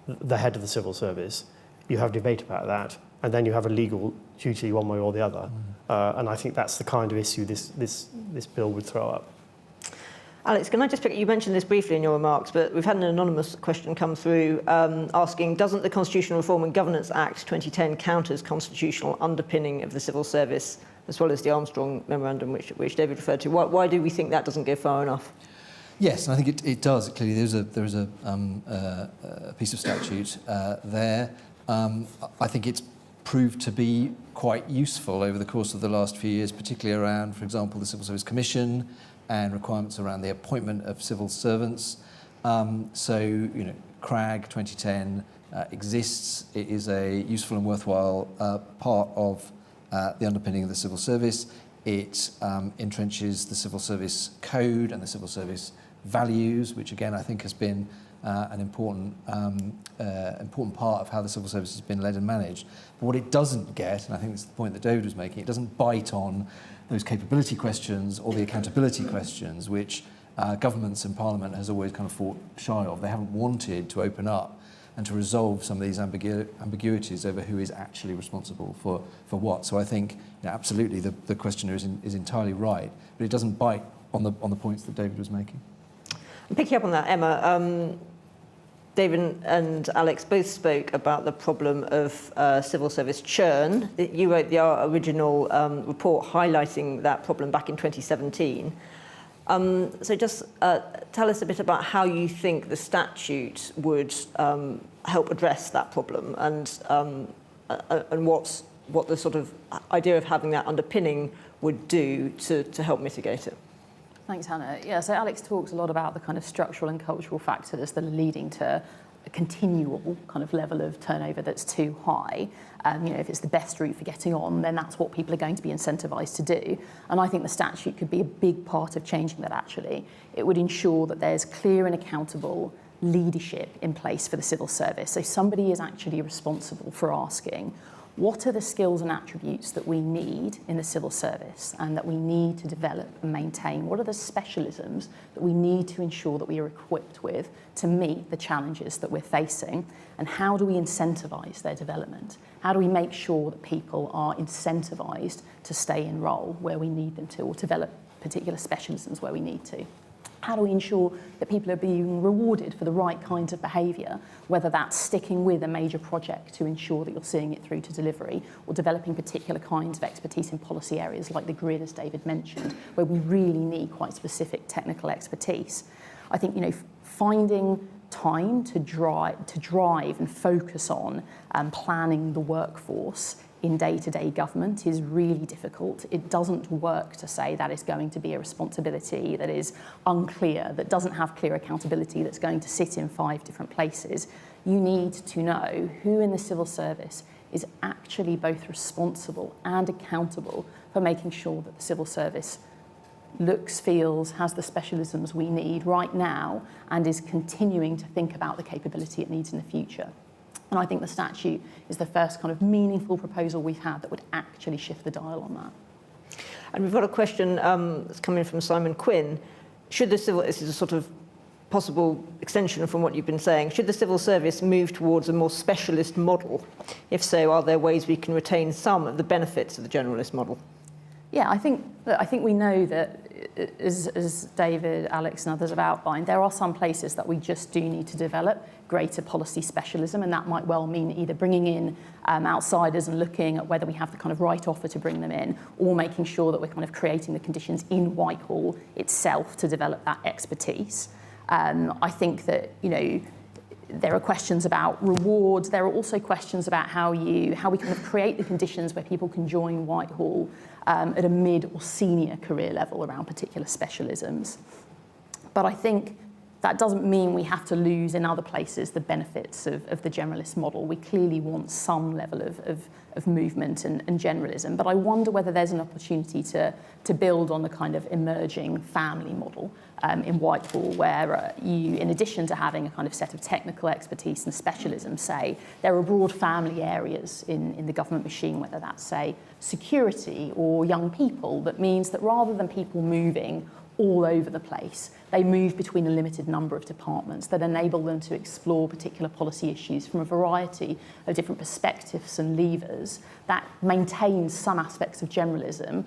the head of the civil service? You have debate about that, and then you have a legal duty one way or the other. And I think that's the kind of issue this bill would throw up. Alex, can I just pick, you mentioned this briefly in your remarks, but we've had an anonymous question come through asking, doesn't the Constitutional Reform and Governance Act 2010 count as constitutional underpinning of the civil service, as well as the Armstrong Memorandum, which David referred to? Why do we think that doesn't go far enough? Yes, and I think it does. Clearly, there is a piece of statute there. I think it's proved to be quite useful over the course of the last few years, particularly around, for example, the Civil Service Commission and requirements around the appointment of civil servants. So, CRAG 2010 exists. It is a useful and worthwhile part of the underpinning of the civil service. It entrenches the civil service code and the civil service values, which again I think has been an important part of how the civil service has been led and managed. But what it doesn't get, and I think this is the point that David was making, it doesn't bite on those capability questions or the accountability questions, which governments and Parliament has always kind of fought shy of. They haven't wanted to open up and to resolve some of these ambiguities over who is actually responsible for what. So I think absolutely the questioner is entirely right, but it doesn't bite on the points that David was making. And picking up on that, Emma, David and Alex both spoke about the problem of civil service churn. You wrote the original report highlighting that problem back in 2017. So just tell us a bit about how you think the statute would help address that problem, and what the sort of idea of having that underpinning would do to help mitigate it. Thanks, Hannah. Yeah, so Alex talks a lot about the kind of structural and cultural factors that are leading to a continual kind of level of turnover that's too high. If it's the best route for getting on, then that's what people are going to be incentivised to do. And I think the statute could be a big part of changing that, actually. It would ensure that there's clear and accountable leadership in place for the civil service. So somebody is actually responsible for asking, what are the skills and attributes that we need in the civil service and that we need to develop and maintain? What are the specialisms that we need to ensure that we are equipped with to meet the challenges that we're facing? And how do we incentivise their development? How do we make sure that people are incentivised to stay in role where we need them to, or develop particular specialisms where we need to? How do we ensure that people are being rewarded for the right kinds of behaviour, whether that's sticking with a major project to ensure that you're seeing it through to delivery, or developing particular kinds of expertise in policy areas like the grid, as David mentioned, where we really need quite specific technical expertise. I think, finding time to drive and focus on planning the workforce in day-to-day government is really difficult. It doesn't work to say that is going to be a responsibility that is unclear, that doesn't have clear accountability, that's going to sit in 5 different places. You need to know who in the civil service is actually both responsible and accountable for making sure that the civil service looks, feels, has the specialisms we need right now, and is continuing to think about the capability it needs in the future. And I think the statute is the first kind of meaningful proposal we've had that would actually shift the dial on that. And we've got a question that's coming from Simon Quinn. This is a sort of possible extension from what you've been saying. Should the civil service move towards a more specialist model? If so, are there ways we can retain some of the benefits of the generalist model? Yeah, I think we know that, as David, Alex and others have outlined, there are some places that we just do need to develop greater policy specialism, and that might well mean either bringing in outsiders and looking at whether we have the kind of right offer to bring them in, or making sure that we're kind of creating the conditions in Whitehall itself to develop that expertise. I think that, there are questions about rewards. There are also questions about how we kind of create the conditions where people can join Whitehall at a mid or senior career level around particular specialisms. But I think that doesn't mean we have to lose in other places the benefits of the generalist model. We clearly want some level of movement and generalism, but I wonder whether there's an opportunity to build on the kind of emerging family model in Whitehall, where you, in addition to having a kind of set of technical expertise and specialism, say, there are broad family areas in the government machine, whether that's, say, security or young people, that means that rather than people moving all over the place, they move between a limited number of departments that enable them to explore particular policy issues from a variety of different perspectives and levers that maintains some aspects of generalism,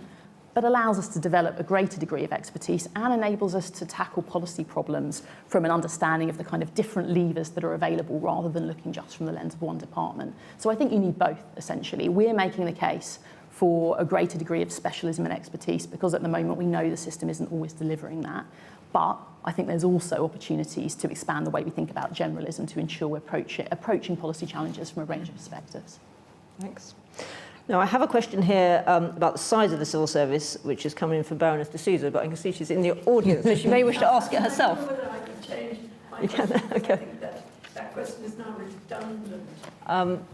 but but allows us to develop a greater degree of expertise and enables us to tackle policy problems from an understanding of the kind of different levers that are available rather than looking just from the lens of one department. So I think you need both, essentially. We're making the case for a greater degree of specialism and expertise because at the moment we know the system isn't always delivering that. But I think there's also opportunities to expand the way we think about generalism to ensure we're approaching policy challenges from a range of perspectives. Thanks. Now, I have a question here about the size of the civil service, which is coming in from Baroness de Souza, but I can see she's in the audience, so she may wish to ask it herself. Whether I can change my You can, question. okay. I think that question is now redundant.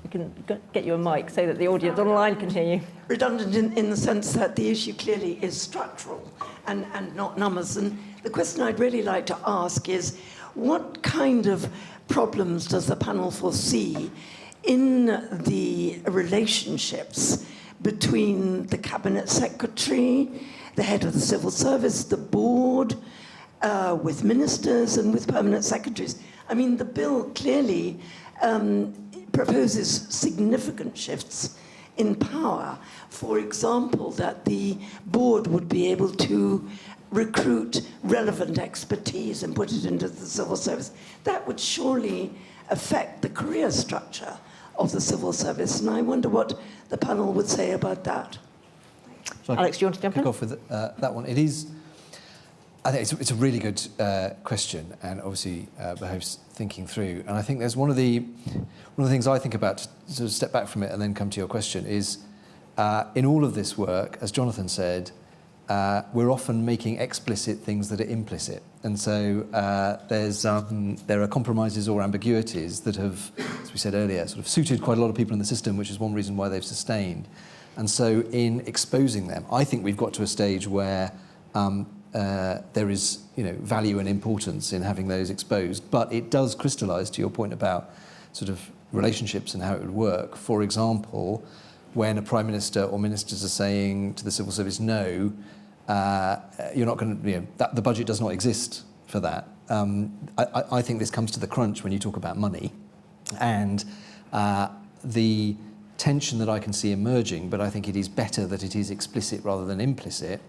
You can get you a mic so that the audience online can hear you. Redundant in the sense that the issue clearly is structural and not numbers. And the question I'd really like to ask is, what kind of problems does the panel foresee in the relationships between the Cabinet Secretary, the head of the Civil Service, the board, with ministers and with permanent secretaries? I mean, the bill clearly proposes significant shifts in power. For example, that the board would be able to recruit relevant expertise and put it into the civil service. That would surely affect the career structure of the civil service, and I wonder what the panel would say about that. Alex, do you want to jump in? Kick off with that one. It is, I think it's a really good question, and obviously behoves thinking through. And I think there's one of the things I think about, to sort of step back from it and then come to your question, is in all of this work, as Jonathan said, we're often making explicit things that are implicit. And so there are compromises or ambiguities that have, as we said earlier, sort of suited quite a lot of people in the system, which is one reason why they've sustained. And so in exposing them, I think we've got to a stage where there is, value and importance in having those exposed. But it does crystallise, to your point about sort of relationships and how it would work. For example, when a Prime Minister or ministers are saying to the civil service, no, you're not going to, the budget does not exist for that. I think this comes to the crunch when you talk about money. And the tension that I can see emerging, but I think it is better that it is explicit rather than implicit,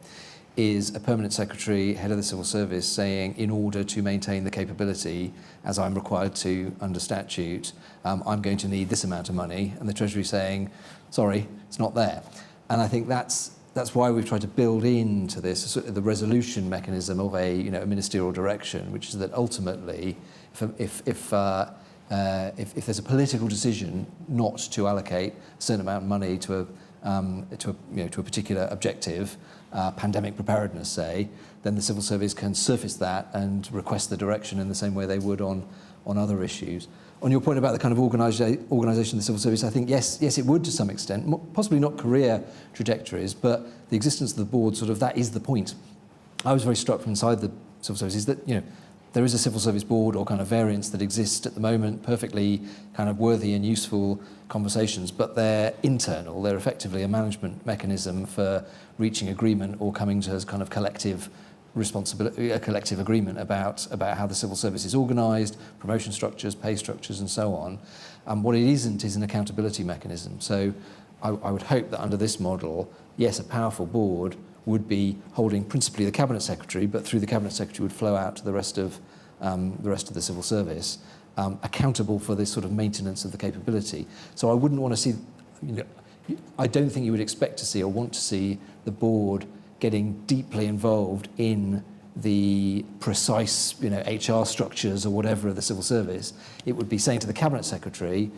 is a permanent secretary, head of the civil service, saying, in order to maintain the capability, as I'm required to under statute, I'm going to need this amount of money, and the Treasury saying, sorry, it's not there. And I think that's why we've tried to build into this the resolution mechanism of a ministerial direction, which is that ultimately, if there's a political decision not to allocate a certain amount of money to a particular objective, pandemic preparedness, say, then the civil service can surface that and request the direction in the same way they would on other issues. On your point about the kind of organisation of the civil service, I think yes, it would to some extent, possibly not career trajectories, but the existence of the board, that is the point. I was very struck from inside the civil service is that there is a civil service board or kind of variants that exist at the moment, perfectly kind of worthy and useful conversations, but they're internal. They're effectively a management mechanism for reaching agreement or coming to a kind of collective responsibility, a collective agreement about how the civil service is organised, promotion structures, pay structures, and so on. What it isn't is an accountability mechanism. So I would hope that under this model, yes, a powerful board would be holding principally the Cabinet Secretary, but through the Cabinet Secretary would flow out to the rest of the civil service, accountable for this sort of maintenance of the capability. So I wouldn't want to see, I don't think you would expect to see or want to see the board getting deeply involved in the precise, HR structures or whatever of the civil service. It would be saying to the Cabinet Secretary,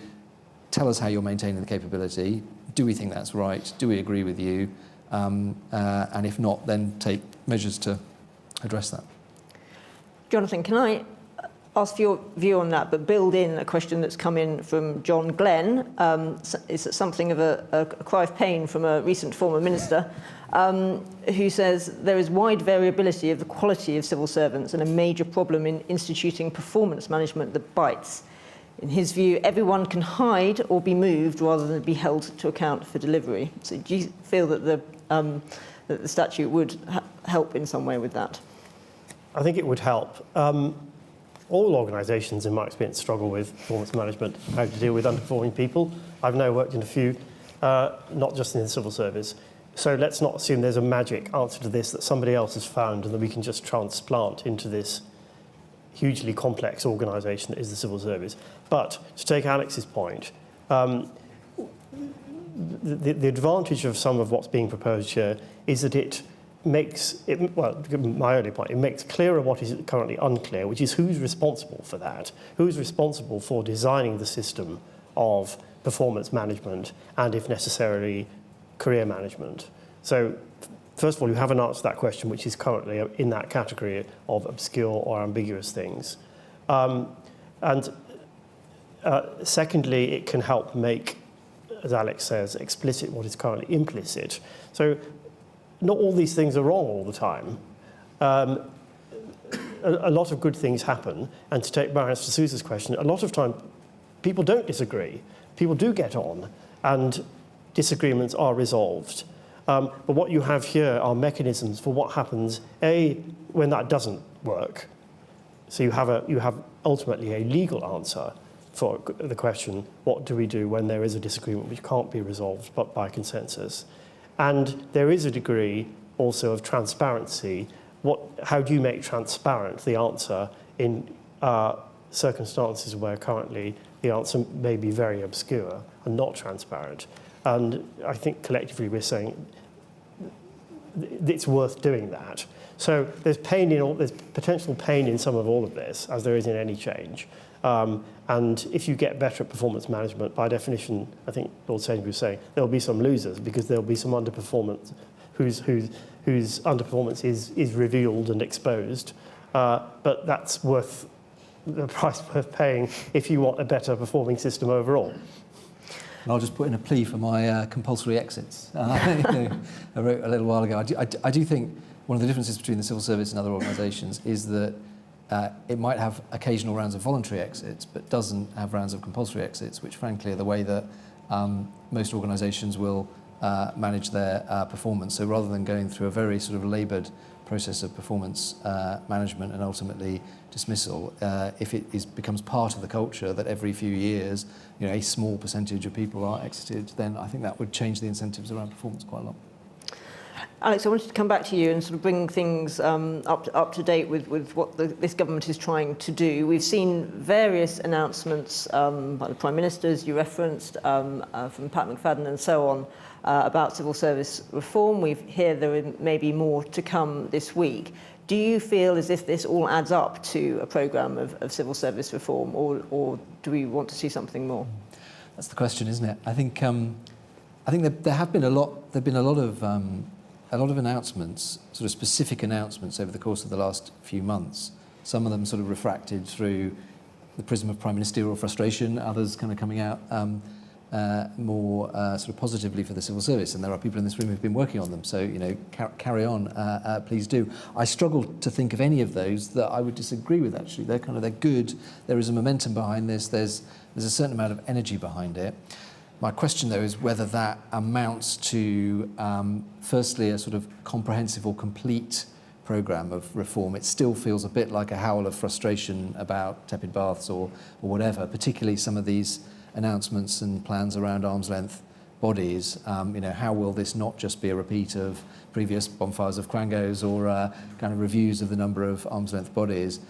tell us how you're maintaining the capability. Do we think that's right? Do we agree with you? And if not, then take measures to address that. Jonathan, can I ask for your view on that, but build in a question that's come in from John Glenn? It's something of a cry of pain from a recent former minister, who says there is wide variability of the quality of civil servants and a major problem in instituting performance management that bites. In his view, everyone can hide or be moved rather than be held to account for delivery. So do you feel that the statute would help in some way with that? I think it would help. All organisations, in my experience, struggle with performance management, how to deal with underperforming people. I've now worked in a few, not just in the civil service. So let's not assume there's a magic answer to this that somebody else has found and that we can just transplant into this hugely complex organisation that is the civil service. But to take Alex's point, the advantage of some of what's being proposed here is that it makes, my earlier point, it makes clearer what is currently unclear, which is who's responsible for that, who's responsible for designing the system of performance management and, if necessary, career management. So, first of all, you haven't answered that question, which is currently in that category of obscure or ambiguous things. Secondly, it can help make, as Alex says, explicit what is currently implicit. So not all these things are wrong all the time. A lot of good things happen. And to take Baroness de Sousa's question, a lot of time people don't disagree. People do get on, and disagreements are resolved. But what you have here are mechanisms for what happens, A, when that doesn't work. So you have ultimately a legal answer for the question, what do we do when there is a disagreement which can't be resolved but by consensus? And there is a degree also of transparency. How do you make transparent the answer in circumstances where currently the answer may be very obscure and not transparent? And I think collectively we're saying it's worth doing that. So there's potential pain in some of all of this, as there is in any change. And if you get better at performance management, by definition, I think Lord Sainsbury was saying, there'll be some losers because there'll be some underperformance whose underperformance is revealed and exposed. But that's worth the price worth paying if you want a better performing system overall. And I'll just put in a plea for my compulsory exits. I wrote a little while ago. I do think one of the differences between the civil service and other organisations is that it might have occasional rounds of voluntary exits, but doesn't have rounds of compulsory exits, which frankly are the way that most organisations will manage their performance. So rather than going through a very sort of laboured process of performance management and ultimately dismissal, if it becomes part of the culture that every few years, a small percentage of people are exited, then I think that would change the incentives around performance quite a lot. Alex, I wanted to come back to you and sort of bring things up to date with what this government is trying to do. We've seen various announcements by the Prime Minister, as you referenced, from Pat McFadden and so on, about civil service reform. We hear there may be more to come this week. Do you feel as if this all adds up to a programme of civil service reform, or do we want to see something more? That's the question, isn't it? I think there have been a lot of announcements, sort of specific announcements over the course of the last few months. Some of them sort of refracted through the prism of prime ministerial frustration, others kind of coming out more sort of positively for the civil service. And there are people in this room who've been working on them. So, carry on, please do. I struggle to think of any of those that I would disagree with, actually. They're good. There is a momentum behind this. There's a certain amount of energy behind it. My question, though, is whether that amounts to, firstly, a sort of comprehensive or complete programme of reform. It still feels a bit like a howl of frustration about tepid baths or whatever, particularly some of these announcements and plans around arm's length bodies. How will this not just be a repeat of previous bonfires of Quangos or kind of reviews of the number of arm's length bodies?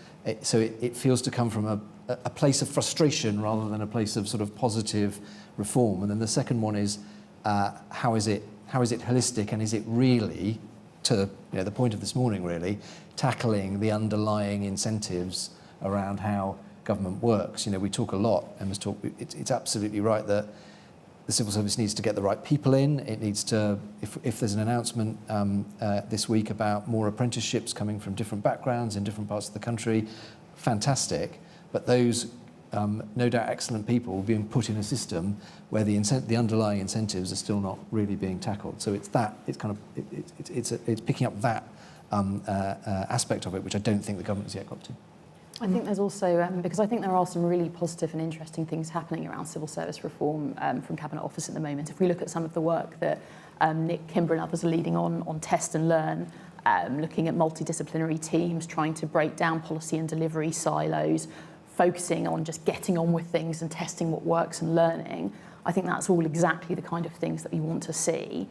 So it feels to come from a place of frustration rather than a place of sort of positive reform. And then the second one is how is it holistic, and is it really, to the point of this morning really, tackling the underlying incentives around how government works? We talk a lot, Emma's talk, it's absolutely right that the civil service needs to get the right people in. It needs to, if there's an announcement this week about more apprenticeships coming from different backgrounds in different parts of the country, fantastic. But those no doubt excellent people will be put in a system where the underlying incentives are still not really being tackled. So it's picking up that aspect of it, which I don't think the government has yet got to. I think there's also, because I think there are some really positive and interesting things happening around civil service reform from Cabinet Office at the moment. If we look at some of the work that Nick, Kimber and others are leading on test and learn, looking at multidisciplinary teams, trying to break down policy and delivery silos, focusing on just getting on with things and testing what works and learning, I think that's all exactly the kind of things that we want to see.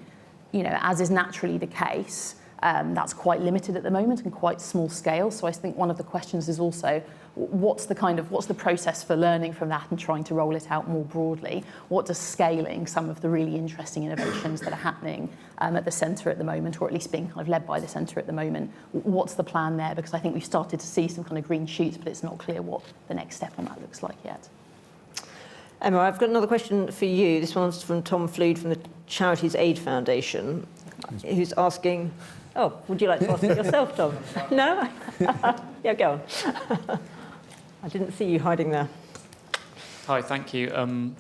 as is naturally the case, that's quite limited at the moment and quite small scale. So I think one of the questions is also, what's the process for learning from that and trying to roll it out more broadly? What does scaling some of the really interesting innovations that are happening at the centre at the moment, or at least being kind of led by the centre at the moment, what's the plan there? Because I think we've started to see some kind of green shoots, but it's not clear what the next step on that looks like yet. Emma, I've got another question for you. This one's from Tom Flood from the Charities Aid Foundation, who's asking... Oh, would you like to ask it yourself, Tom? No? Yeah, go on. I didn't see you hiding there. Hi, thank you.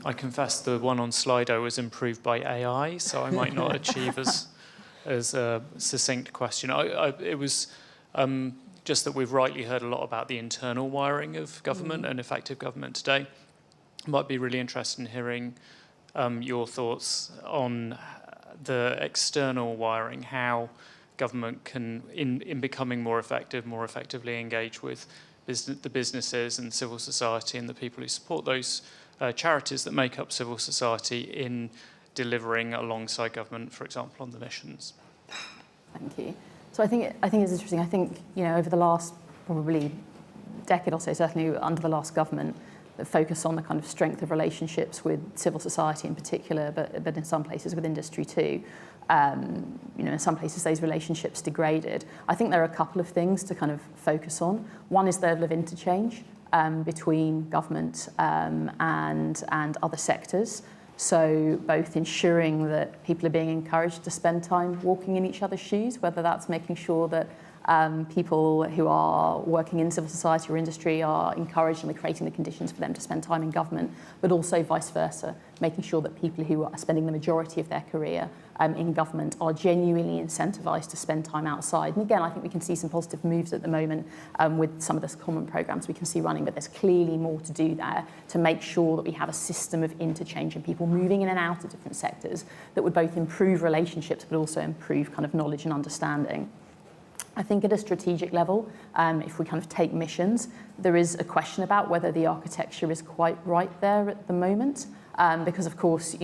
I confess the one on Slido was improved by AI, so I might not achieve as a succinct question. It was just that we've rightly heard a lot about the internal wiring of government and effective government today. Might be really interested in hearing your thoughts on the external wiring, how government can, in becoming more effective, more effectively engage with the businesses and civil society and the people who support those charities that make up civil society in delivering alongside government, for example, on the missions. Thank you. So I think it's interesting. I think, over the last probably decade or so, certainly under the last government, that focus on the kind of strength of relationships with civil society in particular, but in some places with industry too. In some places those relationships degraded. I think there are a couple of things to kind of focus on. One is the level of interchange between government and other sectors. So both ensuring that people are being encouraged to spend time walking in each other's shoes, whether that's making sure that people who are working in civil society or industry are encouraged and we're creating the conditions for them to spend time in government, but also vice versa, making sure that people who are spending the majority of their career in government are genuinely incentivised to spend time outside. And again, I think we can see some positive moves at the moment with some of the common programmes we can see running, but there's clearly more to do there to make sure that we have a system of interchange and people moving in and out of different sectors that would both improve relationships but also improve kind of knowledge and understanding. I think at a strategic level, if we kind of take missions, there is a question about whether the architecture is quite right there at the moment. Because of course,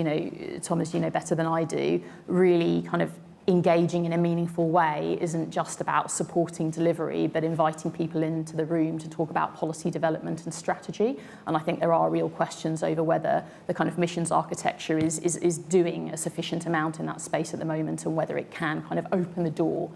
Thomas, you know better than I do, really kind of engaging in a meaningful way isn't just about supporting delivery, but inviting people into the room to talk about policy development and strategy. And I think there are real questions over whether the kind of missions architecture is doing a sufficient amount in that space at the moment, and whether it can kind of open the door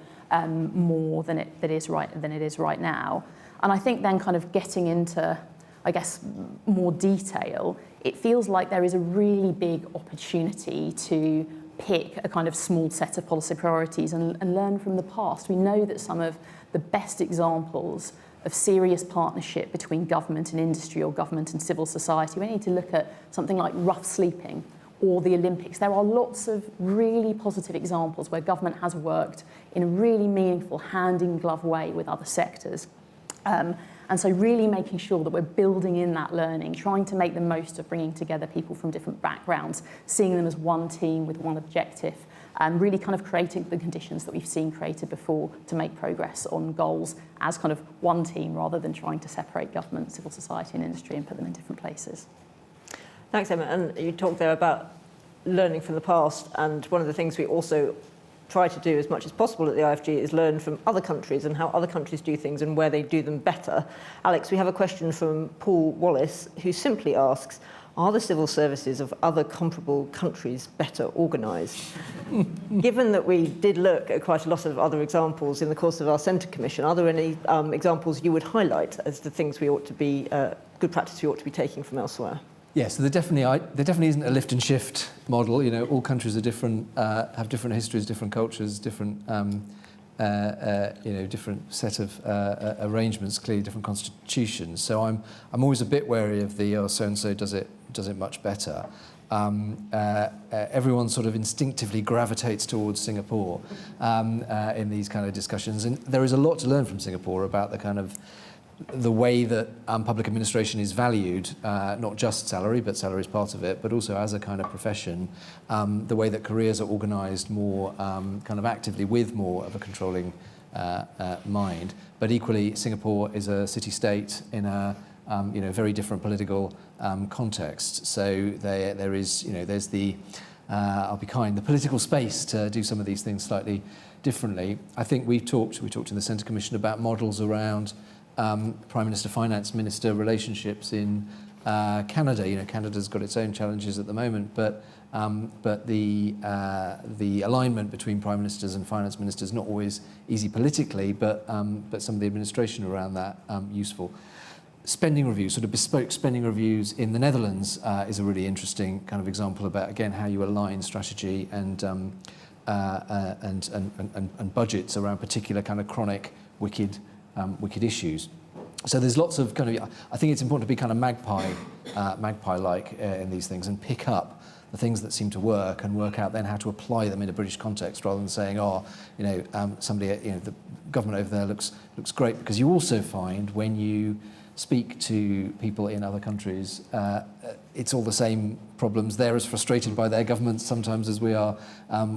more than it is right now. And I think then kind of getting into, I guess, more detail, it feels like there is a really big opportunity to pick a kind of small set of policy priorities and learn from the past. We know that some of the best examples of serious partnership between government and industry or government and civil society, we need to look at something like rough sleeping or the Olympics. There are lots of really positive examples where government has worked in a really meaningful hand-in-glove way with other sectors. And so really making sure that we're building in that learning, trying to make the most of bringing together people from different backgrounds, seeing them as one team with one objective, and really kind of creating the conditions that we've seen created before to make progress on goals as kind of one team rather than trying to separate government, civil society and industry and put them in different places. Thanks, Emma. And you talked there about learning from the past, and one of the things we also try to do as much as possible at the IFG is learn from other countries and how other countries do things and where they do them better. Alex, we have a question from Paul Wallace, who simply asks, are the civil services of other comparable countries better organised? Given that we did look at quite a lot of other examples in the course of our Centre Commission, are there any examples you would highlight as the things we ought to be, good practice we ought to be taking from elsewhere? Yeah, so there definitely isn't a lift and shift model. You know, all countries are different, have different histories, different cultures, different, different set of arrangements, clearly different constitutions. So I'm always a bit wary of the so and so does it much better. Everyone sort of instinctively gravitates towards Singapore in these kind of discussions, and there is a lot to learn from Singapore about the way that public administration is valued, not just salary, but salary is part of it, but also as a kind of profession, the way that careers are organised more kind of actively with more of a controlling mind. But equally, Singapore is a city-state in a very different political context. So there is, there's the I'll be kind, the political space to do some of these things slightly differently. I think we talked in the Centre Commission about models around Prime Minister, Finance Minister relationships in Canada. You know, Canada's got its own challenges at the moment, but the alignment between Prime Ministers and Finance Ministers not always easy politically, but some of the administration around that useful. Spending reviews, sort of bespoke spending reviews in the Netherlands is a really interesting kind of example about, again, how you align strategy and budgets around particular kind of chronic, wicked issues. So there's lots of kind of, I think it's important to be kind of magpie-like in these things and pick up the things that seem to work and work out then how to apply them in a British context rather than saying, oh, you know, somebody, you know, the government over there looks great, because you also find when you speak to people in other countries, it's all the same problems. They're as frustrated by their governments sometimes as we are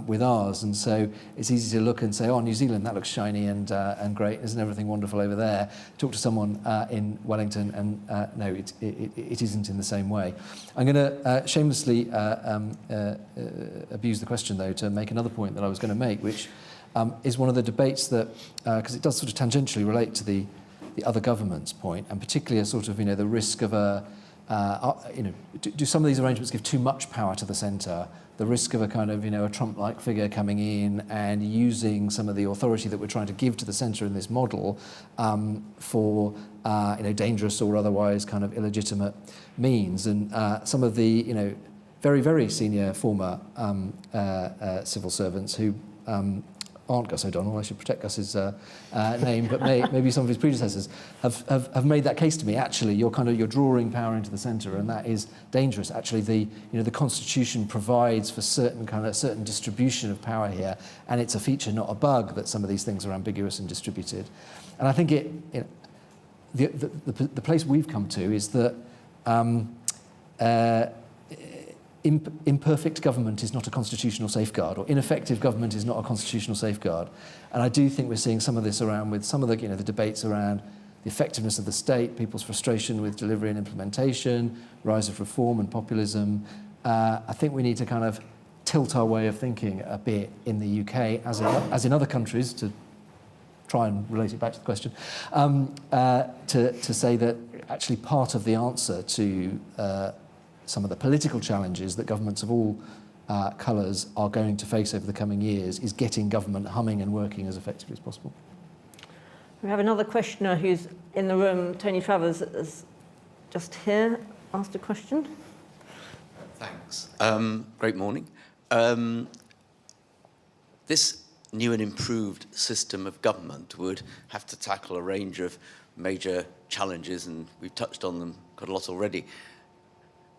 with ours, and so it's easy to look and say, oh, New Zealand, that looks shiny and great, isn't everything wonderful over there? Talk to someone in Wellington and no, it isn't in the same way. I'm going to shamelessly abuse the question, though, to make another point that I was going to make, which is one of the debates that, because it does sort of tangentially relate to the other government's point, and particularly a sort of, you know, the risk of a, you know, do some of these arrangements give too much power to the centre? The risk of a kind of, you know, a Trump-like figure coming in and using some of the authority that we're trying to give to the centre in this model for, you know, dangerous or otherwise kind of illegitimate means. And some of the, you know, very, very senior former civil servants who aren't Gus O'Donnell, I should protect Gus's name, but maybe some of his predecessors have made that case to me. Actually, you're drawing power into the centre, and that is dangerous. Actually, the Constitution provides for certain distribution of power here, and it's a feature, not a bug, that some of these things are ambiguous and distributed. And I think the place we've come to is that imperfect government is not a constitutional safeguard, or ineffective government is not a constitutional safeguard. And I do think we're seeing some of this around with some of the, you know, the debates around the effectiveness of the state, people's frustration with delivery and implementation, rise of reform and populism. I think we need to kind of tilt our way of thinking a bit in the UK, as in other countries, to try and relate it back to the question, to say that actually part of the answer to some of the political challenges that governments of all colours are going to face over the coming years is getting government humming and working as effectively as possible. We have another questioner who's in the room. Tony Travers is just here, asked a question. Thanks. Great morning. This new and improved system of government would have to tackle a range of major challenges, and we've touched on them quite a lot already.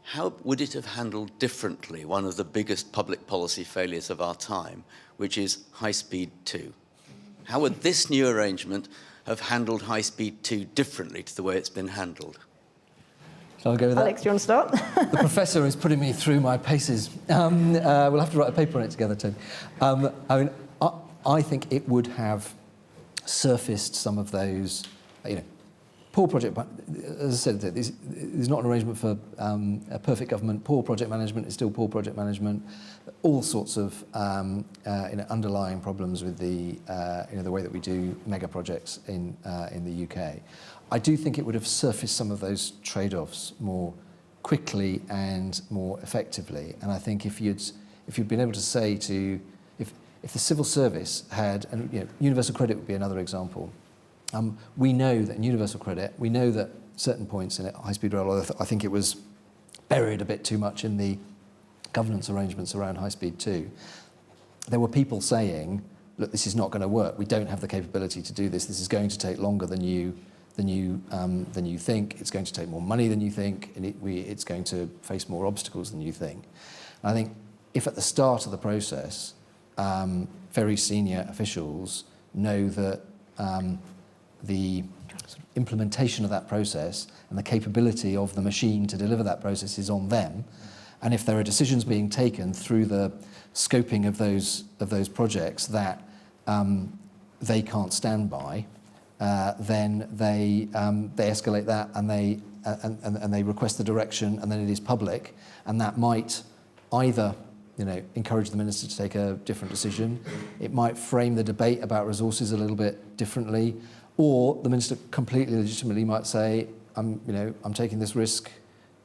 How would it have handled differently one of the biggest public policy failures of our time, which is High Speed 2? How would this new arrangement have handled High Speed 2 differently to the way it's been handled? Shall I go with that? Alex, do you want to start? The professor is putting me through my paces. We'll have to write a paper on it together, Tony. I mean, I think it would have surfaced some of those, you know, poor project, as I said, there's not an arrangement for a perfect government. Poor project management is still poor project management. All sorts of you know, underlying problems with the you know, the way that we do mega projects in the UK. I do think it would have surfaced some of those trade-offs more quickly and more effectively. And I think if you'd been able to say to, if the civil service had, and you know, universal credit would be another example. We know that in universal credit, we know that certain points in it, high-speed rail, I think it was buried a bit too much in the governance arrangements around high-speed 2. There were people saying, look, this is not going to work. We don't have the capability to do this. This is going to take longer than you think. It's going to take more money than you think, and it's going to face more obstacles than you think. And I think if at the start of the process, very senior officials know that the sort of implementation of that process and the capability of the machine to deliver that process is on them, and if there are decisions being taken through the scoping of those projects that they can't stand by, then they escalate that and they request the direction, and then it is public, and that might either encourage the minister to take a different decision. It might frame the debate about resources a little bit differently, or the minister completely legitimately might say, I'm taking this risk.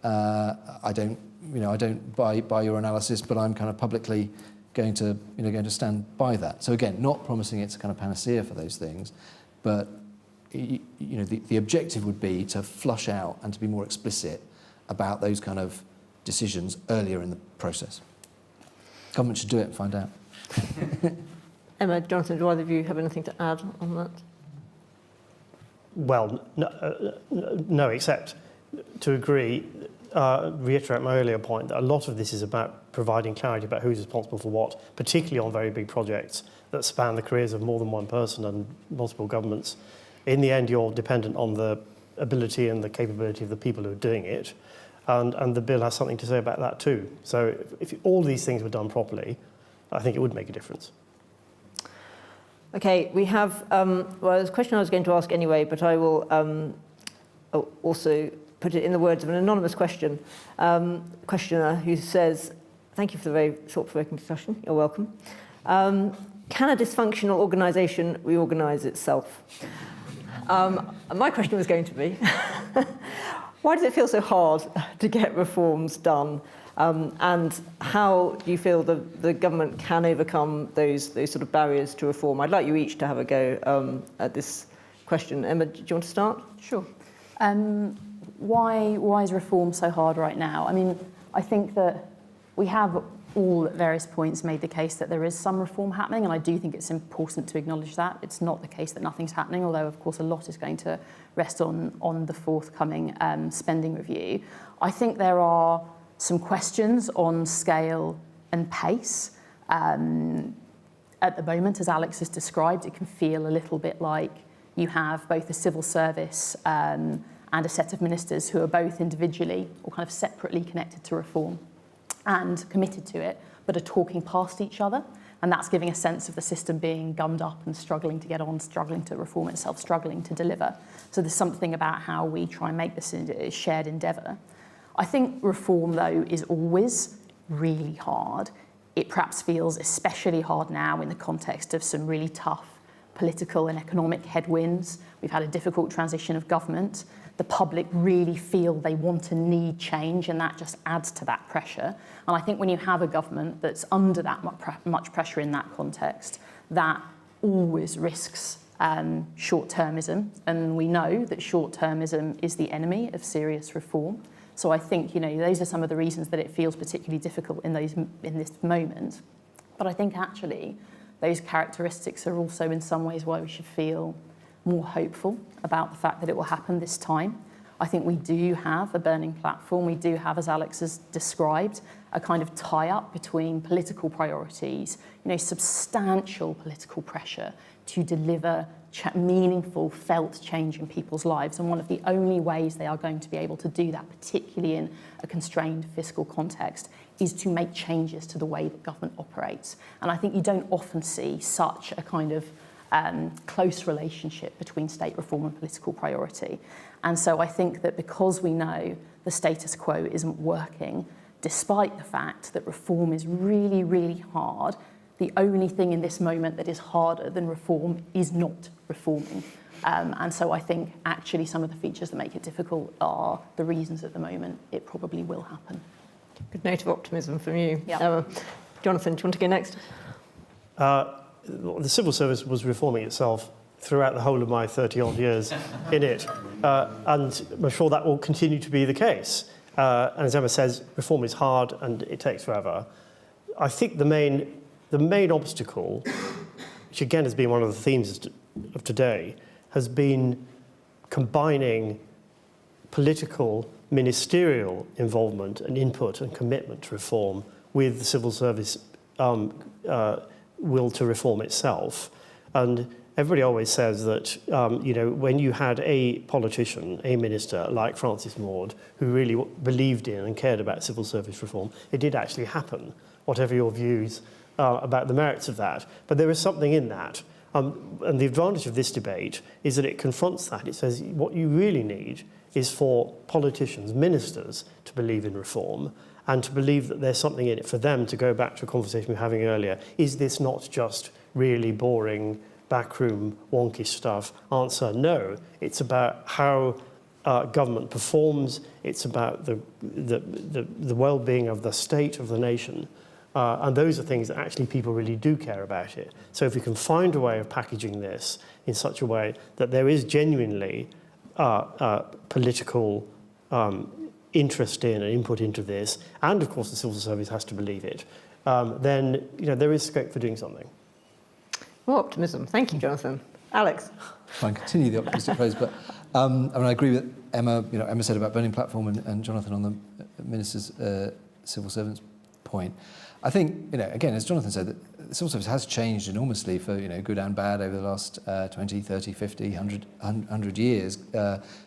I don't buy your analysis, but I'm kind of publicly going to stand by that. So again, not promising it's a kind of panacea for those things, but the objective would be to flush out and to be more explicit about those kind of decisions earlier in the process. Government should do it and find out. Emma, Jonathan, do either of you have anything to add on that? Well, no, except to agree, reiterate my earlier point that a lot of this is about providing clarity about who's responsible for what, particularly on very big projects that span the careers of more than one person and multiple governments. In the end, you're dependent on the ability and the capability of the people who are doing it, and the bill has something to say about that too. So if all these things were done properly, I think it would make a difference. Okay, we have, well, there's a question I was going to ask anyway, but I will also put it in the words of an anonymous questioner who says, thank you for the very thought-provoking discussion, you're welcome. Can a dysfunctional organisation reorganise itself? My question was going to be, why does it feel so hard to get reforms done? And how do you feel the government can overcome those sort of barriers to reform? I'd like you each to have a go at this question. Emma, do you want to start? Sure. Why is reform so hard right now? I mean, I think that we have all at various points made the case that there is some reform happening, and I do think it's important to acknowledge that. It's not the case that nothing's happening, although, of course, a lot is going to rest on the forthcoming spending review. I think there are some questions on scale and pace. At the moment, as Alex has described, it can feel a little bit like you have both a civil service and a set of ministers who are both individually or kind of separately connected to reform and committed to it, but are talking past each other. And that's giving a sense of the system being gummed up and struggling to get on, struggling to reform itself, struggling to deliver. So there's something about how we try and make this a shared endeavour. I think reform, though, is always really hard. It perhaps feels especially hard now in the context of some really tough political and economic headwinds. We've had a difficult transition of government. The public really feel they want and need change, and that just adds to that pressure. And I think when you have a government that's under that much pressure in that context, that always risks short-termism. And we know that short-termism is the enemy of serious reform. So I think, those are some of the reasons that it feels particularly difficult in this moment. But I think actually those characteristics are also in some ways why we should feel more hopeful about the fact that it will happen this time. I think we do have a burning platform. We do have, as Alex has described, a kind of tie-up between political priorities, substantial political pressure to deliver meaningful, felt change in people's lives. And one of the only ways they are going to be able to do that, particularly in a constrained fiscal context, is to make changes to the way that government operates. And I think you don't often see such a kind of close relationship between state reform and political priority. And so I think that because we know the status quo isn't working, despite the fact that reform is really, really hard, the only thing in this moment that is harder than reform is not reforming. And so I think actually some of the features that make it difficult are the reasons at the moment it probably will happen. Good note of optimism from you. Yeah. Jonathan, do you want to go next? The civil service was reforming itself throughout the whole of my 30-odd years in it. And I'm sure that will continue to be the case. And as Emma says, reform is hard and it takes forever. I think the main obstacle, which again has been one of the themes of today, has been combining political, ministerial involvement and input and commitment to reform with the civil service will to reform itself. And everybody always says that, when you had a politician, a minister like Francis Maude, who really believed in and cared about civil service reform, it did actually happen, whatever your views about the merits of that. But there is something in that. And the advantage of this debate is that it confronts that. It says what you really need is for politicians, ministers, to believe in reform and to believe that there's something in it for them to go back to a conversation we were having earlier. Is this not just really boring, backroom, wonky stuff? Answer, no. It's about how government performs. It's about the well-being of the state, of the nation. And those are things that actually people really do care about it. So if we can find a way of packaging this in such a way that there is genuinely political interest in and input into this, and of course the civil service has to believe it, then there is scope for doing something. More optimism. Thank you, Jonathan. Alex. I'll continue the optimistic phrase, but I agree with Emma. Emma said about burning platform, and Jonathan on the minister's civil servants point. I think, again, as Jonathan said, the civil service has changed enormously for, good and bad over the last 20, 30, 50, 100 years.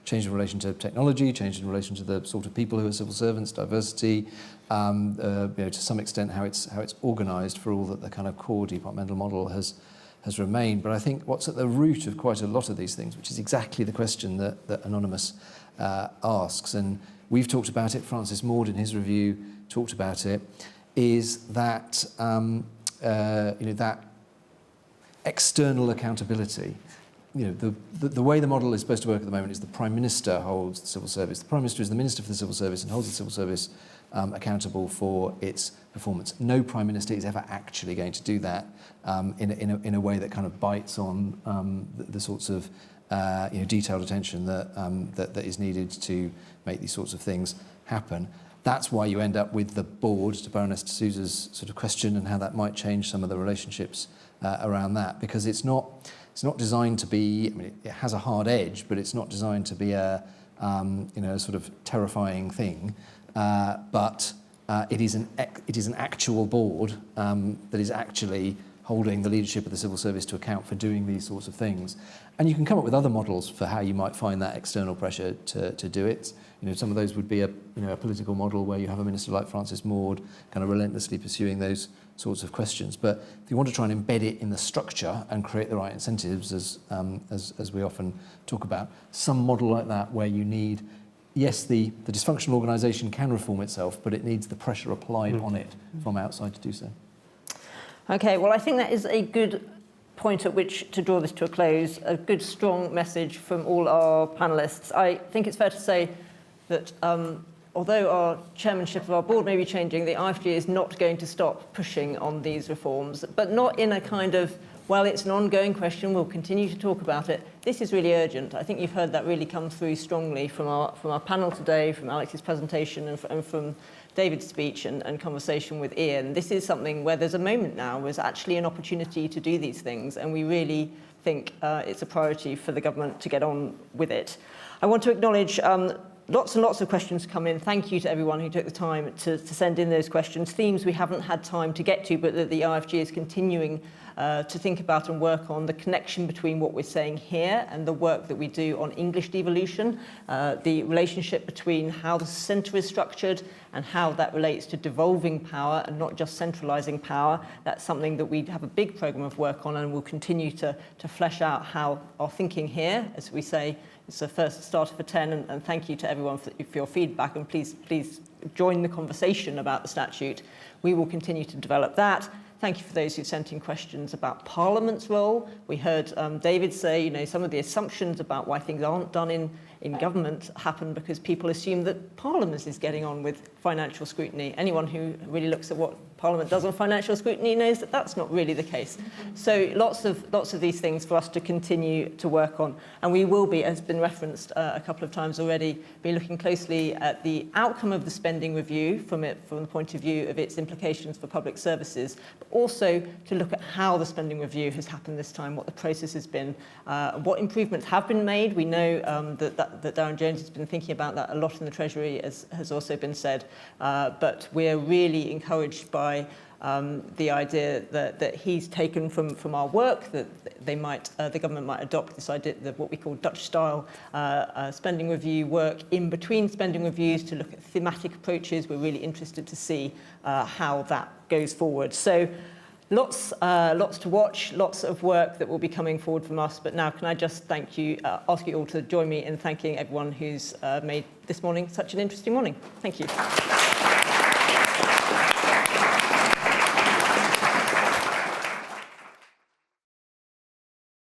Changed in relation to technology, changed in relation to the sort of people who are civil servants, diversity, to some extent how it's organised, for all that the kind of core departmental model has remained. But I think what's at the root of quite a lot of these things, which is exactly the question that Anonymous asks, and we've talked about it, Francis Maud in his review talked about it, is that that external accountability. The way the model is supposed to work at the moment is the Prime Minister holds the civil service. The Prime Minister is the Minister for the civil service and holds the civil service accountable for its performance. No Prime Minister is ever actually going to do that in a way that kind of bites on the sorts of detailed attention that is needed to make these sorts of things happen. That's why you end up with the board, to Baroness D'Souza's sort of question, and how that might change some of the relationships around that, because it's not designed to be. I mean, it has a hard edge, but it's not designed to be a sort of terrifying thing. But it is an actual board that is actually holding the leadership of the civil service to account for doing these sorts of things. And you can come up with other models for how you might find that external pressure to do it. Some of those would be a political model where you have a minister like Francis Maud kind of relentlessly pursuing those sorts of questions. But if you want to try and embed it in the structure and create the right incentives, as we often talk about, some model like that where you need, yes, the dysfunctional organisation can reform itself, but it needs the pressure applied on it from outside to do so. Okay, well, I think that is a good point at which to draw this to a close, a good, strong message from all our panellists. I think it's fair to say that although our chairmanship of our board may be changing, the IFG is not going to stop pushing on these reforms, but not in a kind of, well, it's an ongoing question, we'll continue to talk about it. This is really urgent. I think you've heard that really come through strongly from our panel today, from Alex's presentation, and from David's speech and conversation with Ian. This is something where there's a moment now, there's actually an opportunity to do these things, and we really think it's a priority for the government to get on with it. I want to acknowledge lots and lots of questions come in. Thank you to everyone who took the time to send in those questions. Themes we haven't had time to get to, but that the IFG is continuing to think about and work on, the connection between what we're saying here and the work that we do on English devolution, the relationship between how the centre is structured and how that relates to devolving power and not just centralising power. That's something that we have a big programme of work on, and we'll continue to flesh out how our thinking here, as we say, it's the first starter for 10, and thank you to everyone for your feedback, and please join the conversation about the statute. We will continue to develop that. Thank you for those who sent in questions about Parliament's role. We heard David say, some of the assumptions about why things aren't done in government happen because people assume that Parliament is getting on with financial scrutiny. Anyone who really looks at what Parliament does on financial scrutiny knows that that's not really the case. So lots of these things for us to continue to work on. And we will be, as has been referenced a couple of times already, be looking closely at the outcome of the spending review from the point of view of its implications for public services, but also to look at how the spending review has happened this time, what the process has been, what improvements have been made. We know that Darren Jones has been thinking about that a lot in the Treasury, as has also been said, but we're really encouraged by the idea that he's taken from our work, that the government might adopt this idea of what we call Dutch-style spending review work in between spending reviews to look at thematic approaches. We're really interested to see how that goes forward. So Lots to watch, lots of work that will be coming forward from us. But now, can I just thank you, ask you all to join me in thanking everyone who's made this morning such an interesting morning. Thank you.